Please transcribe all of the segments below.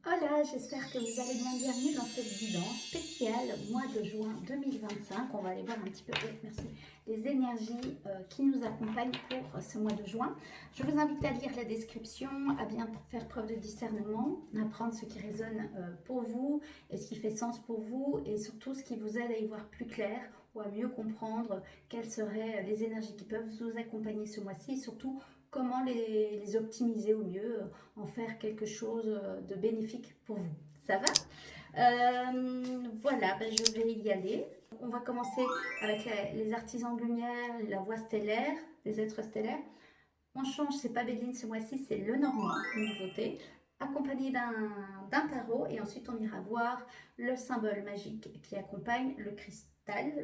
Hola, j'espère que vous allez bien. Bienvenue dans cette guidance spéciale mois de juin 2025. On va aller voir un petit peu, oui, merci, les énergies qui nous accompagnent pour ce mois de juin. Je vous invite à lire la description, à bien faire preuve de discernement, à prendre ce qui résonne pour vous et ce qui fait sens pour vous et surtout ce qui vous aide à y voir plus clair ou à mieux comprendre quelles seraient les énergies qui peuvent vous accompagner ce mois-ci et surtout comment les optimiser au mieux, en faire quelque chose de bénéfique pour vous. Ça va? Voilà, ben je vais y aller. On va commencer avec les artisans de lumière, la voie stellaire, les êtres stellaires. On change, c'est pas Béline ce mois-ci, c'est le Normand, une nouveauté, accompagné d'un tarot. Et ensuite, on ira voir le symbole magique qui accompagne le cristal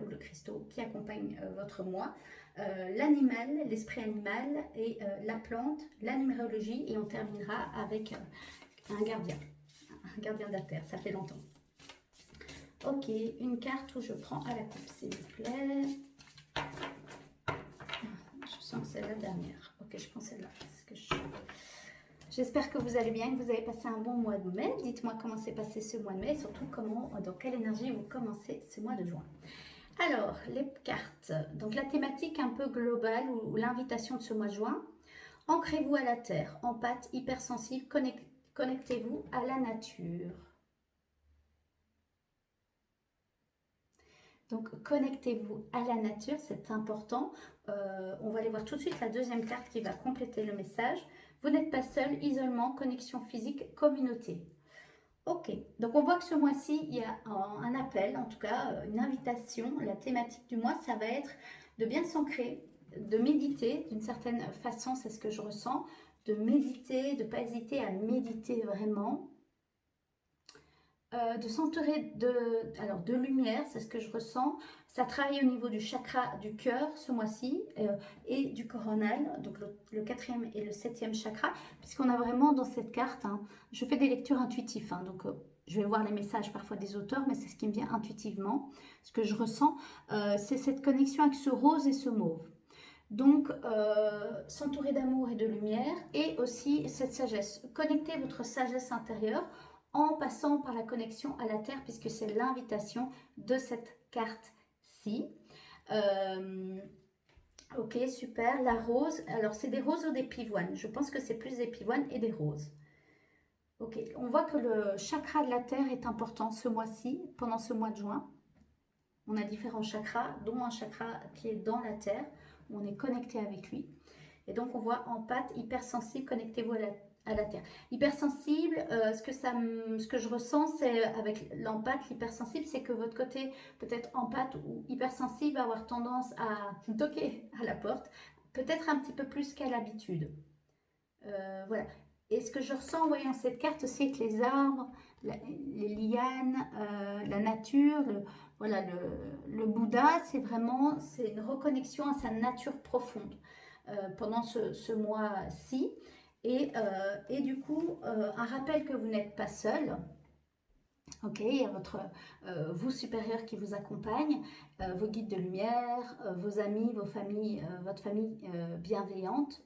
ou le cristaux qui accompagne votre mois, l'animal, l'esprit animal et la plante, la numérologie. Et on terminera avec un gardien de la terre. Ça fait longtemps. Ok, une carte où je prends à la coupe, s'il vous plaît. Je sens que c'est la dernière. Ok, je prends celle-là. J'espère que vous allez bien, que vous avez passé un bon mois de mai. Dites-moi comment s'est passé ce mois de mai et surtout dans quelle énergie vous commencez ce mois de juin. Alors, les cartes. Donc la thématique un peu globale ou l'invitation de ce mois de juin. Ancrez-vous à la terre, empathe, hypersensible, connectez-vous à la nature. Donc connectez-vous à la nature, c'est important. On va aller voir tout de suite la deuxième carte qui va compléter le message. Vous n'êtes pas seul, isolement, connexion physique, communauté. Ok, donc on voit que ce mois-ci, il y a un appel, en tout cas une invitation. La thématique du mois, ça va être de bien s'ancrer, de méditer d'une certaine façon, c'est ce que je ressens, de méditer, de ne pas hésiter à méditer vraiment. De s'entourer de lumière, c'est ce que je ressens. Ça travaille au niveau du chakra du cœur ce mois-ci et du coronal, donc le 4e et le 7e chakra, puisqu'on a vraiment dans cette carte, je fais des lectures intuitives, donc je vais voir les messages parfois des auteurs, mais c'est ce qui me vient intuitivement, ce que je ressens, c'est cette connexion avec ce rose et ce mauve. Donc, s'entourer d'amour et de lumière et aussi cette sagesse. Connectez votre sagesse intérieure en passant par la connexion à la terre puisque c'est l'invitation de cette carte-ci. Ok, super. La rose, alors c'est des roses ou des pivoines? Je pense que c'est plus des pivoines et des roses. Ok, on voit que le chakra de la terre est important ce mois-ci, pendant ce mois de juin. On a différents chakras, dont un chakra qui est dans la terre, où on est connecté avec lui. Et donc on voit empathe, hypersensible, connectez-vous à la terre. Hypersensible, ce que je ressens, c'est avec l'empathe, l'hypersensible, c'est que votre côté peut-être empathe ou hypersensible va avoir tendance à toquer à la porte, peut-être un petit peu plus qu'à l'habitude. Voilà. Et ce que je ressens en voyant cette carte, c'est que les arbres, les lianes, la nature, voilà, le Bouddha, c'est une reconnexion à sa nature profonde pendant ce mois-ci. Et du coup, un rappel que vous n'êtes pas seul. Ok, il y a vous supérieur qui vous accompagne, vos guides de lumière, vos amis, vos familles, votre famille bienveillante,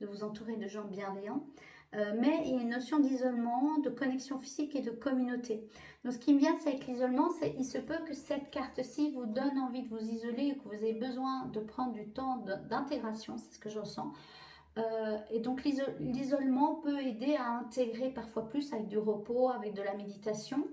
de vous entourer de gens bienveillants. Mais il y a une notion d'isolement, de connexion physique et de communauté. Donc ce qui me vient, c'est avec l'isolement, il se peut que cette carte-ci vous donne envie de vous isoler et que vous ayez besoin de prendre du temps d'intégration, c'est ce que je ressens. Et donc l'isolement peut aider à intégrer parfois plus avec du repos, avec de la méditation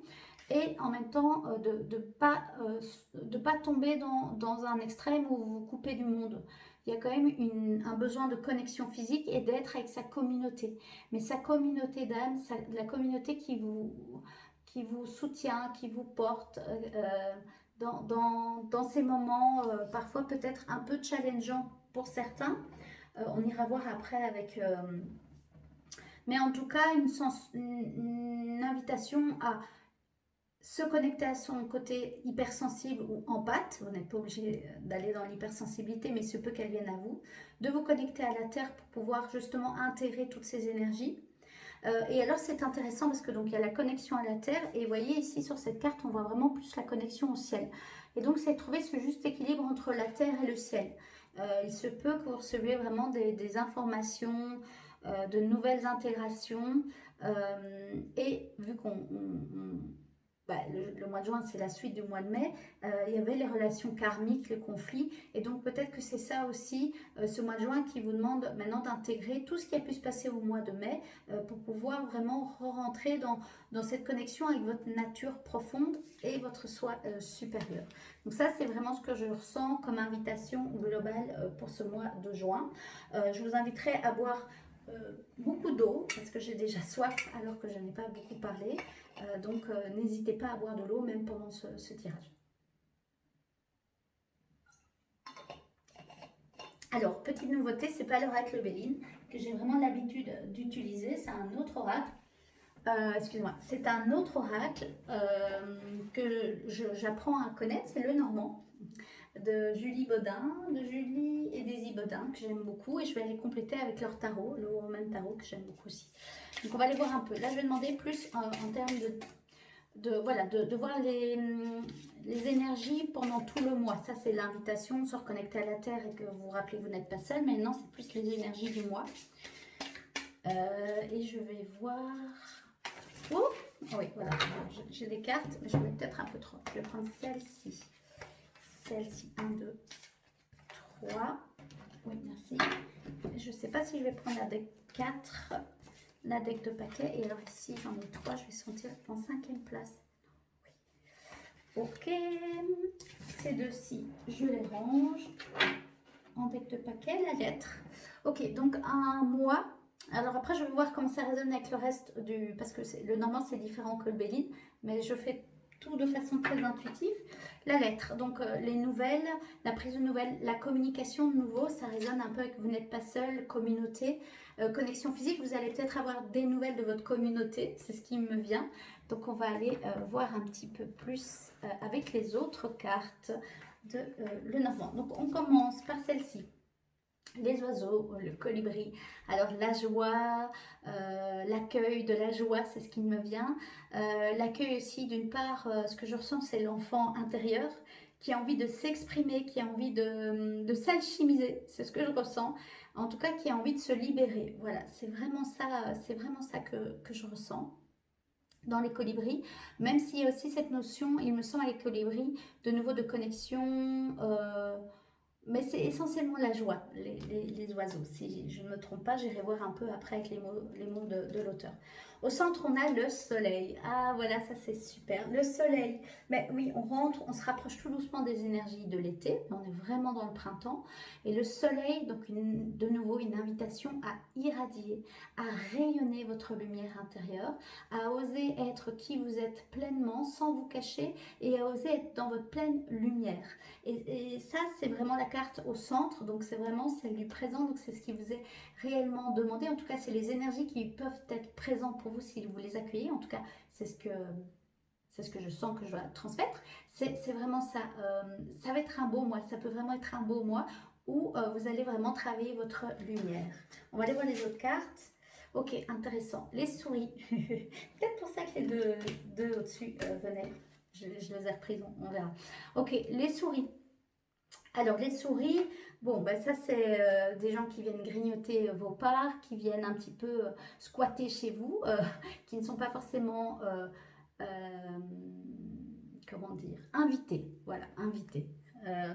et en même temps de pas tomber dans un extrême où vous vous coupez du monde. Il y a quand même un besoin de connexion physique et d'être avec sa communauté. Mais sa communauté d'âme, la communauté qui vous soutient, qui vous porte dans ces moments parfois peut-être un peu challengeants pour certains. On ira voir après avec... mais en tout cas, une invitation à se connecter à son côté hypersensible ou empathe. Vous n'êtes pas obligé d'aller dans l'hypersensibilité, mais il se peut qu'elle vienne à vous. De vous connecter à la Terre pour pouvoir justement intégrer toutes ces énergies. Et alors c'est intéressant parce que donc il y a la connexion à la Terre et vous voyez ici sur cette carte on voit vraiment plus la connexion au ciel. Et donc c'est trouver ce juste équilibre entre la Terre et le ciel. Il se peut que vous receviez vraiment des informations, de nouvelles intégrations Et vu le mois de juin, c'est la suite du mois de mai. Il y avait les relations karmiques, les conflits. Et donc, peut-être que c'est ça aussi, ce mois de juin, qui vous demande maintenant d'intégrer tout ce qui a pu se passer au mois de mai pour pouvoir vraiment rentrer dans cette connexion avec votre nature profonde et votre soi supérieur. Donc ça, c'est vraiment ce que je ressens comme invitation globale pour ce mois de juin. Je vous inviterai à boire beaucoup d'eau parce que j'ai déjà soif alors que je n'ai pas beaucoup parlé. Donc, n'hésitez pas à boire de l'eau même pendant ce tirage. Alors, petite nouveauté, c'est pas l'oracle Béline que j'ai vraiment l'habitude d'utiliser, c'est un autre oracle. Excusez-moi, c'est un autre oracle que j'apprends à connaître, c'est le Normand de Julie Baudin, de Julie et Daisy Baudin, que j'aime beaucoup, et je vais aller compléter avec leur tarot, le Woman Tarot, que j'aime beaucoup aussi. Donc on va aller voir un peu. Là, je vais demander plus en termes de voir les énergies pendant tout le mois. Ça, c'est l'invitation, se reconnecter à la Terre et que vous vous rappelez que vous n'êtes pas seul. Mais non, c'est plus les énergies du mois. Et je vais voir... Oh oui, voilà, j'ai des cartes, mais je mets peut-être un peu trop. Je vais prendre celle-ci. Celle-ci, 1, 2, 3. Oui, merci. Je ne sais pas si je vais prendre la deck 4, la deck de paquet. Et alors ici, j'en ai 3, je vais sentir en 5e place. Oui. Ok. Ces deux-ci, je les range en deck de paquet, la lettre. Ok, donc un mois. Alors après, je vais voir comment ça résonne avec le reste du... Parce que le normand, c'est différent que le Béline, mais je fais tout de façon très intuitive. La lettre, donc les nouvelles, la prise de nouvelles, la communication de nouveau, ça résonne un peu avec vous n'êtes pas seul, communauté, connexion physique. Vous allez peut-être avoir des nouvelles de votre communauté, c'est ce qui me vient. Donc on va aller voir un petit peu plus avec les autres cartes de le normand. Donc on commence par celle-ci. Les oiseaux, le colibri, alors la joie, l'accueil de la joie, c'est ce qui me vient. L'accueil aussi, d'une part, ce que je ressens, c'est l'enfant intérieur qui a envie de s'exprimer, qui a envie de s'alchimiser, c'est ce que je ressens. En tout cas, qui a envie de se libérer. Voilà, c'est vraiment ça que je ressens dans les colibris, même s'il y a aussi cette notion, il me semble, avec les colibris, de nouveau de connexion... mais c'est essentiellement la joie, les oiseaux. Si je ne me trompe pas, j'irai voir un peu après avec les mots de l'auteur. Au centre, on a le soleil. Ah, voilà, ça c'est super. Le soleil. Mais oui, on rentre, on se rapproche tout doucement des énergies de l'été. On est vraiment dans le printemps. Et le soleil, donc de nouveau, une invitation à irradier, à rayonner votre lumière intérieure, à oser être qui vous êtes pleinement, sans vous cacher, et à oser être dans votre pleine lumière. Et ça, c'est vraiment la carte au centre, donc c'est vraiment celle du présent, donc c'est ce qui vous est réellement demandé. En tout cas, c'est les énergies qui peuvent être présentes pour vous si vous les accueillez. En tout cas, c'est ce que je sens que je dois transmettre. C'est vraiment ça. Ça va être un beau mois, ça peut vraiment être un beau mois où vous allez vraiment travailler votre lumière. On va aller voir les autres cartes. Ok, intéressant. Les souris. Peut-être pour ça que les deux au-dessus venaient. Je les ai reprises, on verra. Ok, les souris. Alors, les souris, bon, ben ça, c'est des gens qui viennent grignoter vos parts, qui viennent un petit peu squatter chez vous, qui ne sont pas forcément, comment dire, invités. Voilà, invités.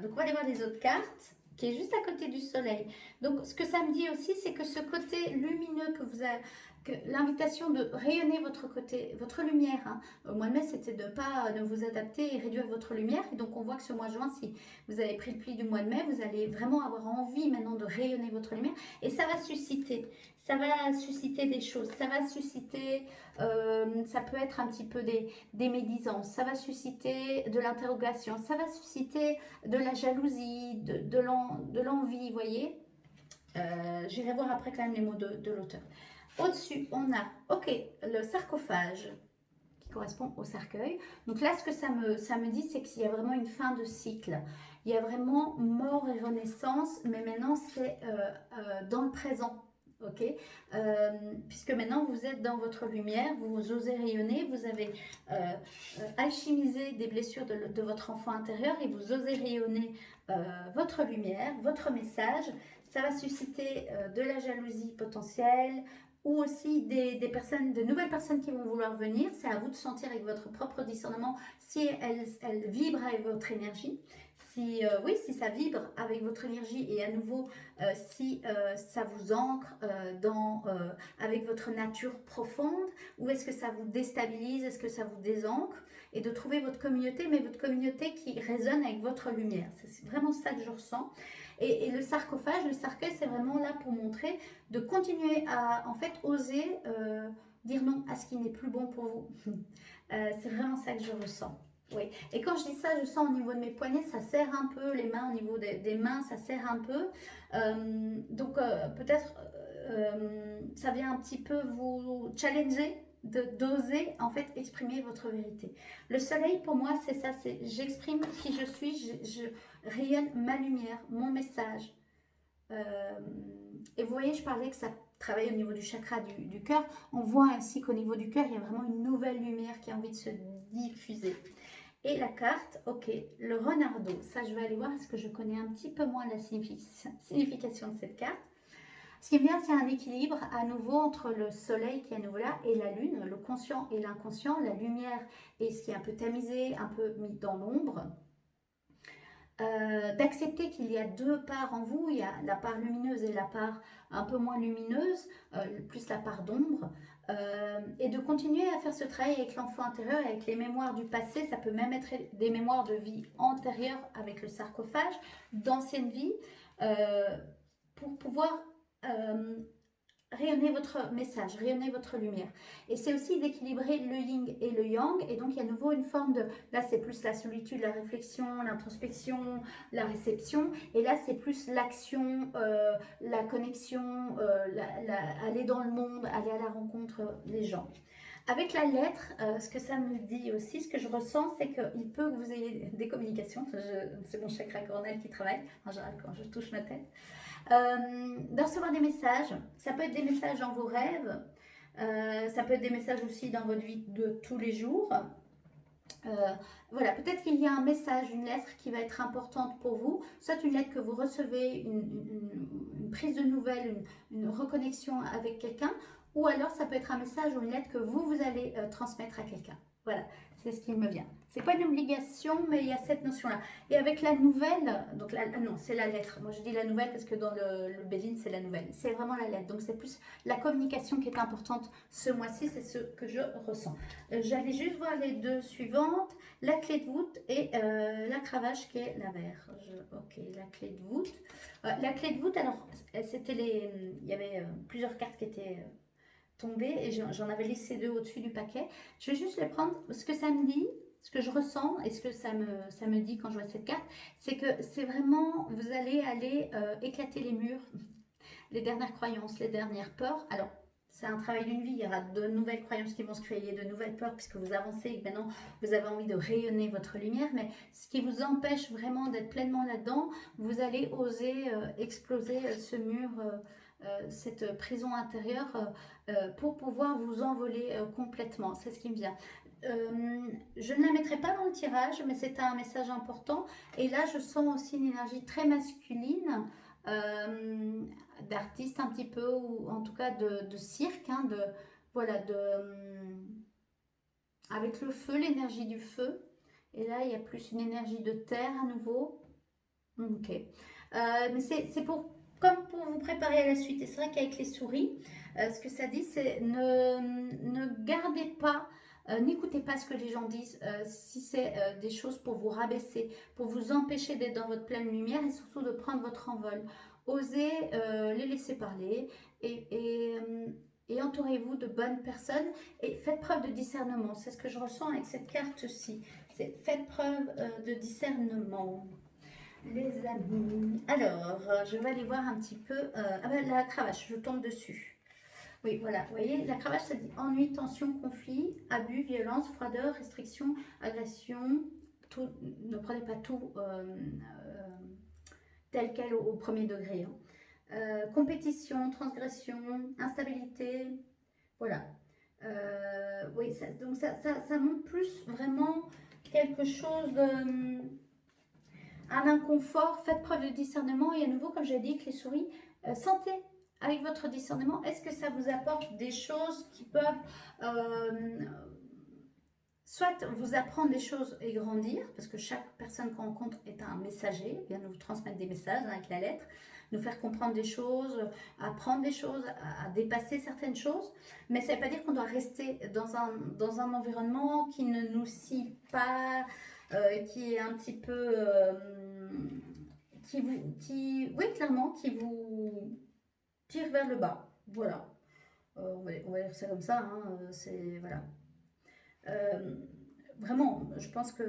Donc, on va aller voir les autres cartes, qui est juste à côté du soleil. Donc, ce que ça me dit aussi, c'est que ce côté lumineux que vous avez... L'invitation de rayonner votre côté, votre lumière. Hein. Au mois de mai, c'était de ne pas vous adapter et réduire votre lumière. Et donc, on voit que ce mois de juin, si vous avez pris le pli du mois de mai, vous allez vraiment avoir envie maintenant de rayonner votre lumière. Et ça va susciter des choses. Ça va susciter, ça peut être un petit peu des médisances. Ça va susciter de l'interrogation. Ça va susciter de la jalousie, de l'envie, vous voyez. J'irai voir après quand même les mots de l'auteur. Au-dessus, on a, ok, le sarcophage qui correspond au cercueil. Donc là, ce que ça me dit, c'est qu'il y a vraiment une fin de cycle. Il y a vraiment mort et renaissance, mais maintenant, c'est dans le présent. Ok, puisque maintenant vous êtes dans votre lumière, vous osez rayonner, vous avez alchimisé des blessures de votre enfant intérieur et vous osez rayonner votre lumière, votre message. Ça va susciter de la jalousie potentielle, ou aussi des personnes, de nouvelles personnes qui vont vouloir venir. C'est à vous de sentir avec votre propre discernement si elles vibrent avec votre énergie. Si, oui, si ça vibre avec votre énergie et à nouveau, si ça vous ancre avec votre nature profonde, ou est-ce que ça vous déstabilise, est-ce que ça vous désancre, et de trouver votre communauté, mais votre communauté qui résonne avec votre lumière. C'est vraiment ça que je ressens. Et le sarcophage, le cercueil, c'est vraiment là pour montrer de continuer à, en fait, oser dire non à ce qui n'est plus bon pour vous. C'est vraiment ça que je ressens. Oui. Et quand je dis ça, je sens au niveau de mes poignets, ça serre un peu, les mains, au niveau des mains, ça serre un peu. Donc peut-être ça vient un petit peu vous challenger d'oser en fait exprimer votre vérité. Le soleil pour moi c'est ça, c'est j'exprime qui je suis, je rayonne ma lumière, mon message. Et vous voyez, je parlais que ça travaille au niveau du chakra du cœur. On voit ainsi qu'au niveau du cœur, il y a vraiment une nouvelle lumière qui a envie de se diffuser. Et la carte, ok, le renardeau. Ça, je vais aller voir parce que je connais un petit peu moins la signification de cette carte. Ce qui me vient, c'est un équilibre à nouveau entre le soleil qui est à nouveau là et la lune, le conscient et l'inconscient, la lumière et ce qui est un peu tamisé, un peu mis dans l'ombre. D'accepter qu'il y a deux parts en vous, il y a la part lumineuse et la part un peu moins lumineuse, plus la part d'ombre, et de continuer à faire ce travail avec l'enfant intérieur, avec les mémoires du passé. Ça peut même être des mémoires de vie antérieure avec le sarcophage, d'anciennes vies, pour pouvoir rayonner votre message, rayonner votre lumière. Et c'est aussi d'équilibrer le yin et le yang. Et donc, il y a à nouveau une forme de... Là, c'est plus la solitude, la réflexion, l'introspection, la réception. Et là, c'est plus l'action, la connexion, aller dans le monde, aller à la rencontre des gens. Avec la lettre, ce que ça me dit aussi, ce que je ressens, c'est qu'il peut que vous ayez des communications. C'est mon chakra coronal qui travaille, en général, quand je touche ma tête. De recevoir des messages. Ça peut être des messages dans vos rêves, ça peut être des messages aussi dans votre vie de tous les jours. Voilà, peut-être qu'il y a un message, une lettre qui va être importante pour vous, soit une lettre que vous recevez, une prise de nouvelles, une reconnexion avec quelqu'un, ou alors ça peut être un message ou une lettre que vous allez transmettre à quelqu'un. Voilà, c'est ce qui me vient. C'est pas une obligation, mais il y a cette notion-là. Et avec la nouvelle, donc non, c'est la lettre. Moi, je dis la nouvelle parce que dans le Béline, c'est la nouvelle. C'est vraiment la lettre. Donc, c'est plus la communication qui est importante ce mois-ci. C'est ce que je ressens. J'allais juste voir les deux suivantes. La clé de voûte et la cravache qui est la vert. Ok, la clé de voûte. La clé de voûte, alors, il y avait plusieurs cartes qui étaient... tombées et j'en avais laissé deux au-dessus du paquet. Je vais juste les prendre. Ce que ça me dit, ce que je ressens et ce que ça me dit quand je vois cette carte, c'est que c'est vraiment, vous allez aller éclater les murs, les dernières croyances, les dernières peurs. Alors, c'est un travail d'une vie, il y aura de nouvelles croyances qui vont se créer, de nouvelles peurs puisque vous avancez et que maintenant vous avez envie de rayonner votre lumière, mais ce qui vous empêche vraiment d'être pleinement là-dedans, vous allez oser exploser ce mur, cette prison intérieure pour pouvoir vous envoler complètement. C'est ce qui me vient. Je ne la mettrai pas dans le tirage, mais c'est un message important. Et là, je sens aussi une énergie très masculine, d'artiste un petit peu, ou en tout cas de cirque, hein, voilà, avec le feu, l'énergie du feu. Et là, il y a plus une énergie de terre à nouveau. Ok. Mais c'est comme pour vous préparer à la suite. Et c'est vrai qu'avec les souris, ce que ça dit, c'est ne gardez pas, n'écoutez pas ce que les gens disent si c'est des choses pour vous rabaisser, pour vous empêcher d'être dans votre pleine lumière et surtout de prendre votre envol. Osez les laisser parler et entourez-vous de bonnes personnes et faites preuve de discernement. C'est ce que je ressens avec cette carte-ci. C'est faites preuve de discernement. Les amis, alors je vais aller voir un petit peu, ah ben, la cravache, je tombe dessus. Oui, voilà, vous voyez, la cravache, ça dit ennui, tension, conflit, abus, violence, froideur, restriction, agression. Tout, ne prenez pas tout tel quel au premier degré. Hein. Compétition, transgression, instabilité, voilà. Oui, donc ça montre plus vraiment quelque chose de... un inconfort, faites preuve de discernement et à nouveau, comme j'ai dit avec les souris, sentez avec votre discernement, est-ce que ça vous apporte des choses qui peuvent soit vous apprendre des choses et grandir, parce que chaque personne qu'on rencontre est un messager, vient nous transmettre des messages avec la lettre, nous faire comprendre des choses, apprendre des choses, à dépasser certaines choses, mais ça ne veut pas dire qu'on doit rester dans un environnement qui ne nous scie pas, qui est un petit peu... oui, clairement, qui vous tire vers le bas. Voilà. On va dire ça comme ça, hein, c'est... Voilà. Vraiment, je pense que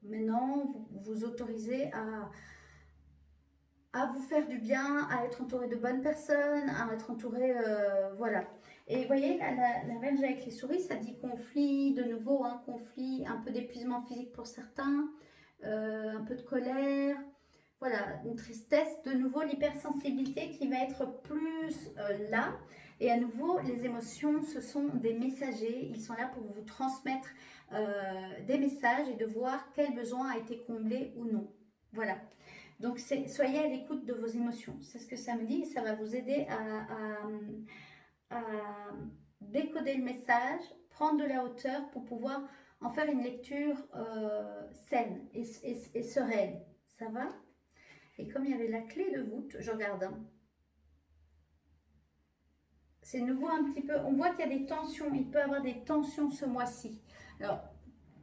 maintenant, vous vous autorisez à vous faire du bien, à être entouré de bonnes personnes, à être entouré, voilà. Et vous voyez, la verge avec les souris, ça dit conflit, de nouveau, un conflit, un peu d'épuisement physique pour certains, un peu de colère, voilà, une tristesse, de nouveau l'hypersensibilité qui va être plus là. Et à nouveau, les émotions, ce sont des messagers, ils sont là pour vous transmettre des messages et de voir quel besoin a été comblé ou non. Voilà. Donc, soyez à l'écoute de vos émotions. C'est ce que ça me dit et ça va vous aider à décoder le message, prendre de la hauteur pour pouvoir en faire une lecture saine et sereine. Ça va? Et comme il y avait la clé de voûte, je regarde. Hein. C'est nouveau un petit peu. On voit qu'il y a des tensions. Il peut y avoir des tensions ce mois-ci. Alors,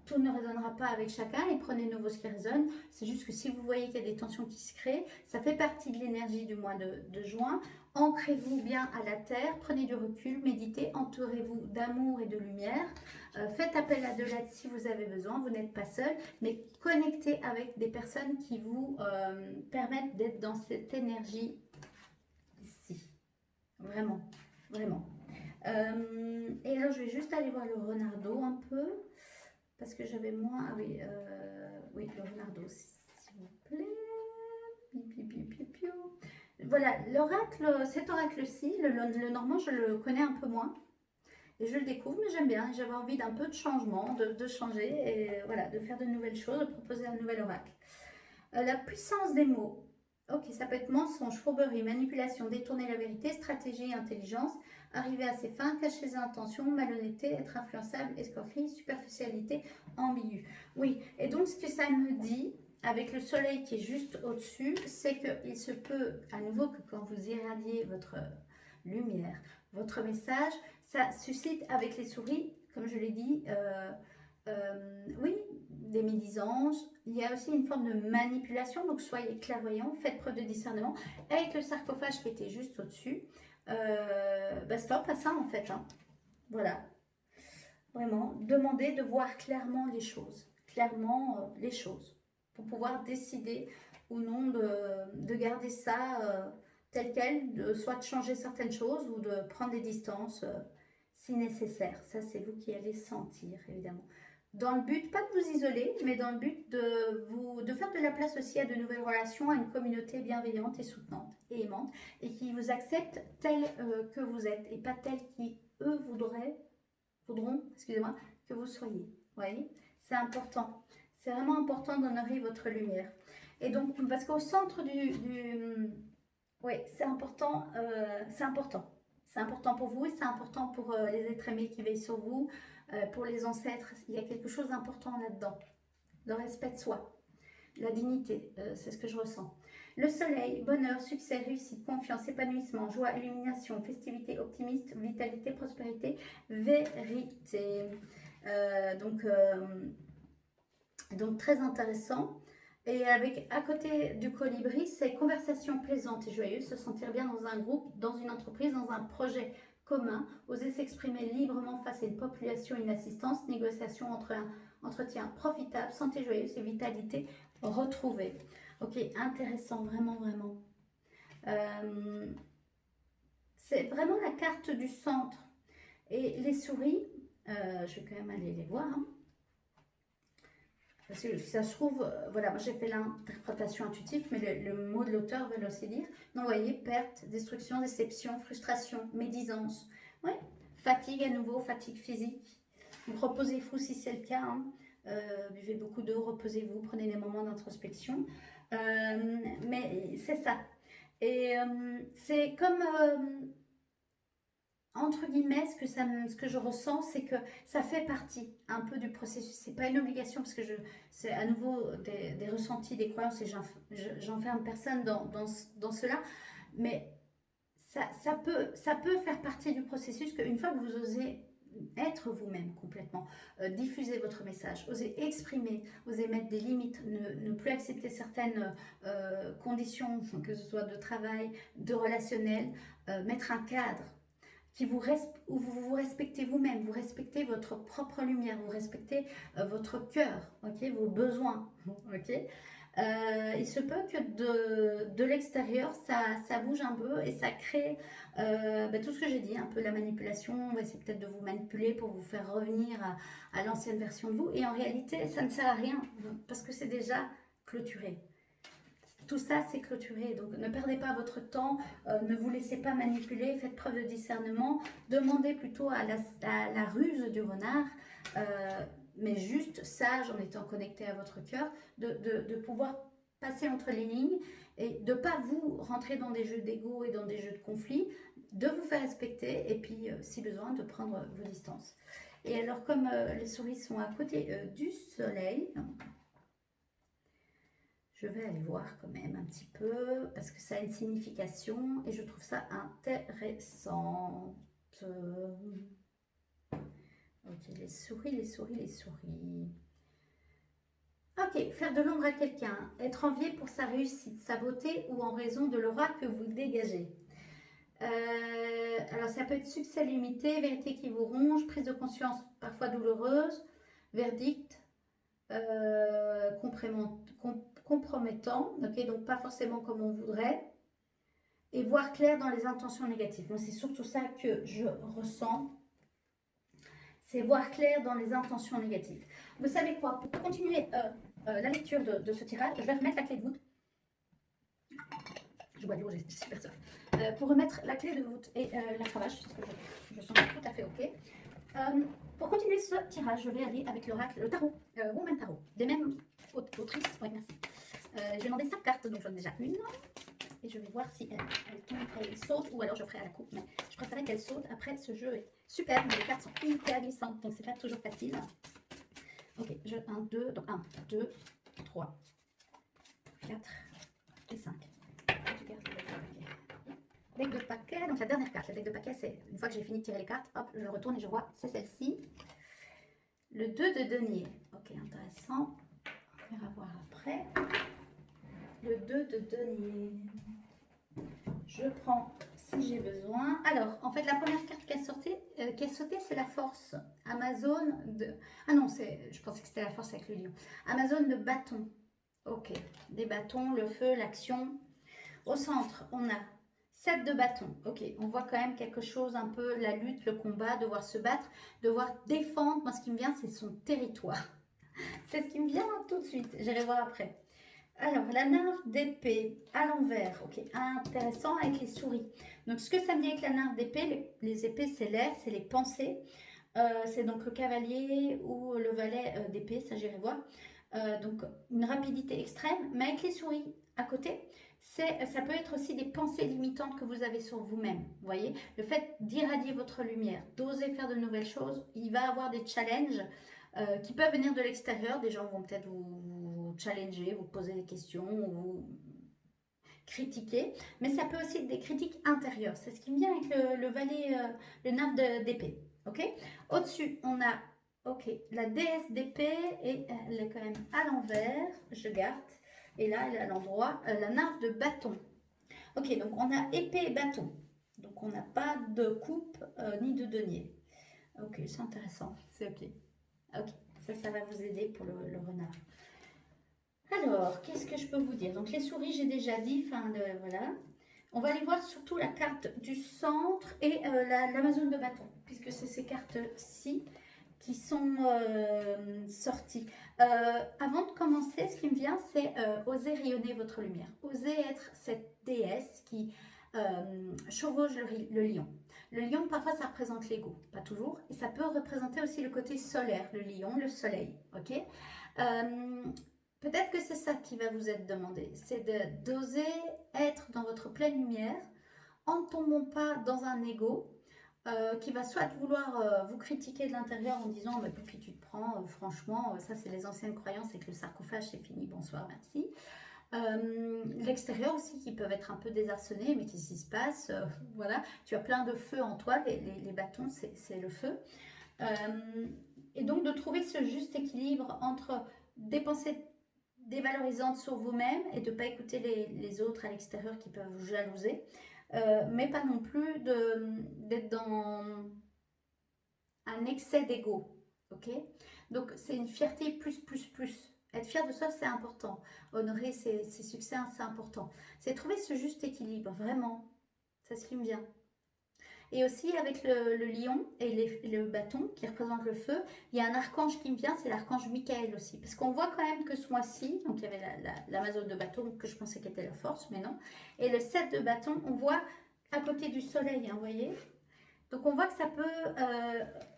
tout ne résonnera pas avec chacun et prenez nouveau ce qui résonne. C'est juste que si vous voyez qu'il y a des tensions qui se créent, ça fait partie de l'énergie du mois de juin. Ancrez-vous bien à la terre, prenez du recul, méditez, entourez-vous d'amour et de lumière. Faites appel à de l'aide si vous avez besoin, vous n'êtes pas seul, mais connectez avec des personnes qui vous permettent d'être dans cette énergie ici. Vraiment, vraiment. Et alors, je vais juste aller voir le renardeau un peu. Parce que j'avais moins... Ah oui, oui, le renardeau, s'il vous plaît. Voilà, l'oracle, cet oracle-ci, le normand, je le connais un peu moins. Et je le découvre, mais j'aime bien. J'avais envie d'un peu de changement, de changer, et voilà, de faire de nouvelles choses, de proposer un nouvel oracle. La puissance des mots. Ok, ça peut être mensonge, fourberie, manipulation, détourner la vérité, stratégie, intelligence, arriver à ses fins, cacher ses intentions, malhonnêteté, être influençable, escroquerie, superficialité, ambigu. Oui, et donc ce que ça me dit, avec le soleil qui est juste au-dessus, c'est qu'il se peut, à nouveau, que quand vous irradiez votre lumière, votre message, ça suscite avec les souris, comme je l'ai dit, oui, des médisances. Il y a aussi une forme de manipulation, donc soyez clairvoyants, faites preuve de discernement. Avec le sarcophage qui était juste au-dessus, stop à ça en fait. Hein. Voilà, vraiment, demandez de voir clairement les choses, pour pouvoir décider ou non de garder ça tel quel, soit de changer certaines choses ou de prendre des distances si nécessaire. Ça, c'est vous qui allez sentir, évidemment. Dans le but, pas de vous isoler, mais dans le but de faire de la place aussi à de nouvelles relations, à une communauté bienveillante et soutenante et aimante, et qui vous accepte tel que vous êtes, et pas tel qui, eux, voudront, excusez-moi, que vous soyez. Vous voyez, c'est important. C'est vraiment important d'honorer votre lumière. Et donc, parce qu'au centre oui, c'est important, c'est important. C'est important pour vous et c'est important pour les êtres aimés qui veillent sur vous, pour les ancêtres. Il y a quelque chose d'important là-dedans. Le respect de soi, la dignité, c'est ce que je ressens. Le soleil, bonheur, succès, réussite, confiance, épanouissement, joie, illumination, festivité, optimiste, vitalité, prospérité, vérité. Donc très intéressant. Et avec à côté du colibri, c'est conversation plaisante et joyeuse, se sentir bien dans un groupe, dans une entreprise, dans un projet commun, oser s'exprimer librement face à une population et une assistance, négociation entre un entretien profitable, santé joyeuse et vitalité retrouvée. Ok, intéressant, vraiment, vraiment. C'est vraiment la carte du centre. Et les souris, je vais quand même aller les voir. Hein. Parce que ça se trouve, voilà, moi j'ai fait l'interprétation intuitive, mais le mot de l'auteur veut aussi dire. Donc, vous voyez, perte, destruction, déception, frustration, médisance. Ouais, fatigue à nouveau, fatigue physique. Donc, reposez-vous si c'est le cas. Hein. Buvez beaucoup d'eau, reposez-vous, prenez des moments d'introspection. Mais c'est ça. Et c'est comme, entre guillemets, ce que je ressens, c'est que ça fait partie un peu du processus. C'est pas une obligation parce que c'est à nouveau des ressentis, des croyances et j'enferme personne dans cela. Mais ça peut faire partie du processus qu'une fois que vous osez être vous-même complètement, diffuser votre message, oser exprimer, oser mettre des limites, ne plus accepter certaines conditions, que ce soit de travail, de relationnel, mettre un cadre où vous vous respectez vous-même, vous respectez votre propre lumière, vous respectez votre cœur, ok, vos besoins, ok. Il se peut que de l'extérieur, ça bouge un peu et ça crée tout ce que j'ai dit, un peu la manipulation. On va essayer peut-être de vous manipuler pour vous faire revenir à l'ancienne version de vous. Et en réalité, ça ne sert à rien parce que c'est déjà clôturé. Tout ça, c'est clôturé. Donc, ne perdez pas votre temps, ne vous laissez pas manipuler, faites preuve de discernement. Demandez plutôt à la ruse du renard, mais juste sage en étant connecté à votre cœur, de pouvoir passer entre les lignes et de ne pas vous rentrer dans des jeux d'ego et dans des jeux de conflit, de vous faire respecter et puis, si besoin, de prendre vos distances. Et alors, comme les souris sont à côté du soleil, je vais aller voir quand même un petit peu parce que ça a une signification et je trouve ça intéressant. Ok, les souris, les souris, les souris. Ok, faire de l'ombre à quelqu'un, être envié pour sa réussite, sa beauté ou en raison de l'aura que vous dégagez. Alors ça peut être succès limité, vérité qui vous ronge, prise de conscience parfois douloureuse, verdict, compromettant, ok, donc pas forcément comme on voudrait, et voir clair dans les intentions négatives. Moi, c'est surtout ça que je ressens, c'est voir clair dans les intentions négatives. Vous savez quoi, pour continuer la lecture de ce tirage, je vais remettre la clé de voûte. Je bois de l'eau, j'ai super soif. Pour remettre la clé de voûte et la cravache, parce que je sens tout à fait ok. Pour continuer ce tirage, je vais aller avec l'oracle, le tarot, Woman Tarot, des mêmes autrices. Oui, merci. Je vais demander 5 cartes, donc j'en ai déjà une. Et je vais voir si elle tombe, elle saute, ou alors je ferai à la coupe. Mais je préférais qu'elle saute. Après, ce jeu est super, mais les cartes sont hyper glissantes, donc c'est pas toujours facile. Ok, 1, 2, donc 1, 2, 3, 4 et 5. Deck de paquet, donc la dernière carte. Le deck de paquet, c'est une fois que j'ai fini de tirer les cartes, hop, je retourne et je vois, c'est celle-ci. Le 2 de denier. Ok, intéressant. On va voir après. Le 2 de denier. Je prends si j'ai besoin. Alors, en fait, la première carte qui a sauté, c'est la force. Amazon de... Ah non, je pensais que c'était la force avec le lion. Amazon de bâton. Ok, des bâtons, le feu, l'action. Au centre, on a 7 de bâton. Ok, on voit quand même quelque chose, un peu la lutte, le combat, devoir se battre, devoir défendre. Moi, ce qui me vient, c'est son territoire. C'est ce qui me vient tout de suite. J'irai voir après. Alors, la nymphe d'épée à l'envers. Ok, intéressant avec les souris. Donc, ce que ça me dit avec la nymphe d'épée, les épées, c'est l'air, c'est les pensées. C'est donc le cavalier ou le valet d'épée, ça j'irai voir. Donc, une rapidité extrême. Mais avec les souris à côté, ça peut être aussi des pensées limitantes que vous avez sur vous-même. Vous voyez, le fait d'irradier votre lumière, d'oser faire de nouvelles choses, il va avoir des challenges qui peuvent venir de l'extérieur. Des gens vont peut-être vous challenger, vous poser des questions, vous critiquer, mais ça peut aussi être des critiques intérieures. C'est ce qui me vient avec le valet, le nymphe d'épée. Ok. Au-dessus, on a la déesse d'épée et elle est quand même à l'envers. Je garde. Et là, elle est à l'endroit. La nymphe de bâton. Ok, donc on a épée et bâton. Donc on n'a pas de coupe ni de denier. Ok, c'est intéressant. C'est ok. Ok, ça va vous aider pour le renard. Alors, qu'est-ce que je peux vous dire? Donc les souris, j'ai déjà dit, voilà. On va aller voir surtout la carte du centre et l'Amazone de bâton, puisque c'est ces cartes-ci qui sont sorties. Avant de commencer, ce qui me vient, c'est oser rayonner votre lumière. Oser être cette déesse qui chevauche le lion. Le lion, parfois, ça représente l'ego, pas toujours. Et ça peut représenter aussi le côté solaire, le lion, le soleil, ok. Peut-être que c'est ça qui va vous être demandé, c'est d'oser être dans votre pleine lumière en ne tombant pas dans un ego qui va soit vouloir vous critiquer de l'intérieur en disant mais pour qui tu te prends, franchement, ça c'est les anciennes croyances avec le sarcophage, c'est fini, bonsoir, merci. L'extérieur aussi qui peuvent être un peu désarçonnés, mais qu'est-ce qui se passe, voilà, tu as plein de feu en toi, les bâtons c'est le feu. Et donc de trouver ce juste équilibre entre des pensées dévalorisantes sur vous-même et de ne pas écouter les autres à l'extérieur qui peuvent vous jalouser, mais pas non plus d'être dans un excès d'ego, ok? Donc c'est une fierté plus. Être fier de soi, c'est important. Honorer ses succès, c'est important. C'est trouver ce juste équilibre, vraiment. C'est ce qui me vient. Et aussi avec le lion et le bâton qui représente le feu, il y a un archange qui me vient, c'est l'archange Michael aussi. Parce qu'on voit quand même que ce mois-ci, donc il y avait l'Amazone de bâton que je pensais qu'elle était la force, mais non. Et le 7 de bâton, on voit à côté du soleil, hein, vous voyez. Donc on voit que ça peut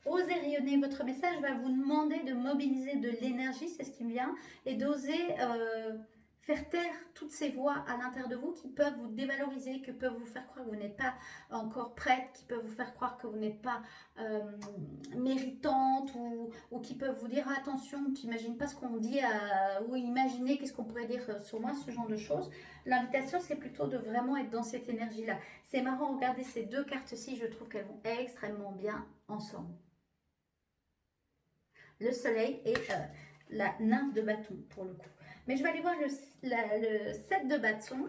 oser rayonner. Votre message va vous demander de mobiliser de l'énergie, c'est ce qui me vient, et d'oser faire taire toutes ces voix à l'intérieur de vous qui peuvent vous dévaloriser, qui peuvent vous faire croire que vous n'êtes pas encore prête, qui peuvent vous faire croire que vous n'êtes pas méritante, ou qui peuvent vous dire attention, tu n'imagines pas ce qu'on dit, ou imaginez qu'est-ce qu'on pourrait dire sur moi, ce genre de choses. L'invitation, c'est plutôt de vraiment être dans cette énergie-là. C'est marrant, regardez ces deux cartes-ci, je trouve qu'elles vont extrêmement bien ensemble. Le soleil et la nymphe de bâton, pour le coup. Mais je vais aller voir le 7 de bâton.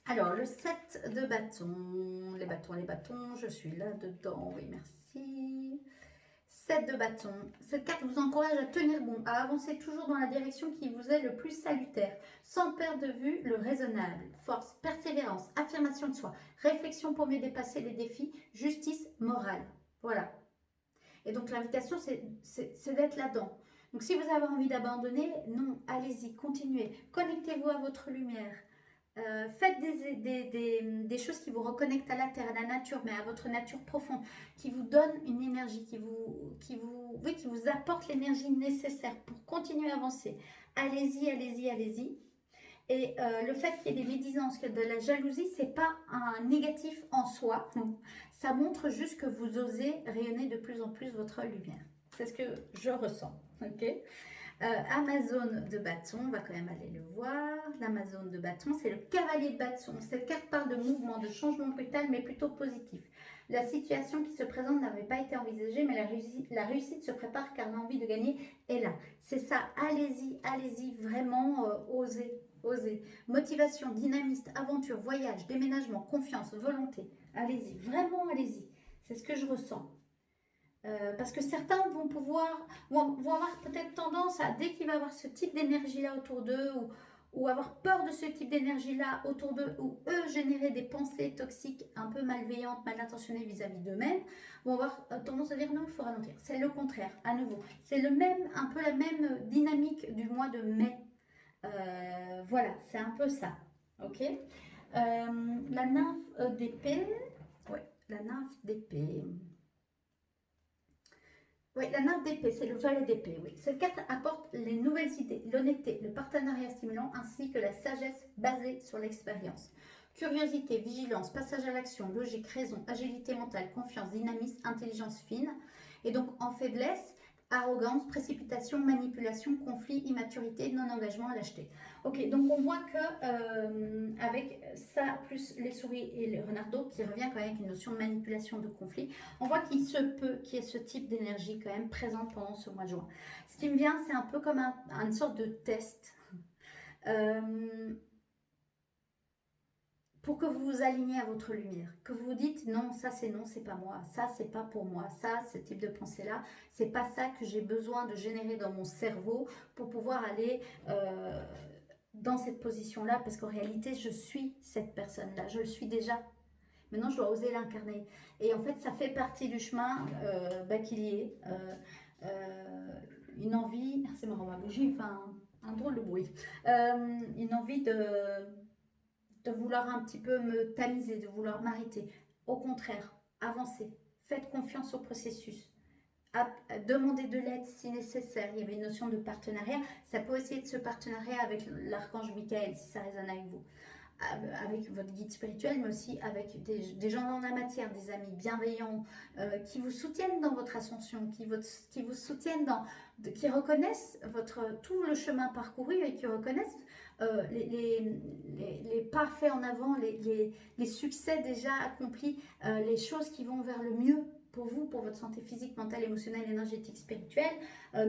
Alors, le 7 de bâton, les bâtons, je suis là-dedans, oui, merci. 7 de bâton. Cette carte vous encourage à tenir bon, à avancer toujours dans la direction qui vous est le plus salutaire, sans perdre de vue le raisonnable. Force, persévérance, affirmation de soi, réflexion pour mieux dépasser les défis, justice morale. Voilà. Et donc l'invitation, c'est d'être là-dedans. Donc si vous avez envie d'abandonner, non, allez-y, continuez. Connectez-vous à votre lumière. Faites des choses qui vous reconnectent à la terre, à la nature, mais à votre nature profonde, qui vous donne une énergie, qui vous apporte l'énergie nécessaire pour continuer à avancer. Allez-y, allez-y, allez-y. Et le fait qu'il y ait des médisances, que de la jalousie, c'est pas un négatif en soi. Ça montre juste que vous osez rayonner de plus en plus votre lumière. C'est ce que je ressens. Ok. Amazone de bâton, on va quand même aller le voir. L'Amazone de bâton, c'est le cavalier de bâton. Cette carte parle de mouvement, de changement brutal, mais plutôt positif. La situation qui se présente n'avait pas été envisagée, mais la réussite se prépare car l'envie de gagner est là. C'est ça, allez-y, allez-y, vraiment, osez, osez. Motivation, dynamisme, aventure, voyage, déménagement, confiance, volonté. Allez-y, vraiment allez-y. C'est ce que je ressens. Parce que certains vont avoir peut-être tendance à, dès qu'il va avoir ce type d'énergie-là autour d'eux, ou avoir peur de ce type d'énergie-là autour d'eux, ou eux générer des pensées toxiques un peu malveillantes, mal intentionnées vis-à-vis d'eux-mêmes, vont avoir tendance à dire non, il faut ralentir. C'est le contraire, à nouveau. C'est un peu la même dynamique du mois de mai. Voilà, c'est un peu ça. Ok. La nymphe d'épée. Ouais, la nymphe d'épée. Oui, la nymphe d'épée, c'est le valet d'épée, oui. Cette carte apporte les nouvelles idées, l'honnêteté, le partenariat stimulant, ainsi que la sagesse basée sur l'expérience. Curiosité, vigilance, passage à l'action, logique, raison, agilité mentale, confiance, dynamisme, intelligence fine. Et donc, en faiblesse, arrogance, précipitation, manipulation, conflit, immaturité, non-engagement, lâcheté. Ok, donc on voit que avec ça, plus les souris et le renardeau, qui revient quand même avec une notion de manipulation, de conflit, on voit qu'il se peut qu'il y ait ce type d'énergie quand même présente pendant ce mois de juin. Ce qui me vient, c'est un peu comme une sorte de test. Pour que vous vous aligniez à votre lumière, que vous vous dites non, c'est pas moi, ça c'est pas pour moi, ça, ce type de pensée-là, c'est pas ça que j'ai besoin de générer dans mon cerveau pour pouvoir aller dans cette position-là, parce qu'en réalité, je suis cette personne-là, je le suis déjà. Maintenant, je dois oser l'incarner. Et en fait, ça fait partie du chemin qu'il y ait une envie, c'est marrant, ma bougie, enfin, un drôle de bruit, une envie de vouloir un petit peu me tamiser, de vouloir m'arrêter. Au contraire, avancez, faites confiance au processus. Demander de l'aide si nécessaire. Il y avait une notion de partenariat. Ça peut aussi être ce partenariat avec l'archange Michael, si ça résonne avec vous. avec votre guide spirituel, mais aussi avec des gens dans la matière, des amis bienveillants qui vous soutiennent dans votre ascension, qui vous soutiennent qui reconnaissent tout le chemin parcouru et qui reconnaissent les pas faits en avant, les succès déjà accomplis, les choses qui vont vers le mieux pour vous, pour votre santé physique, mentale, émotionnelle, énergétique, spirituelle,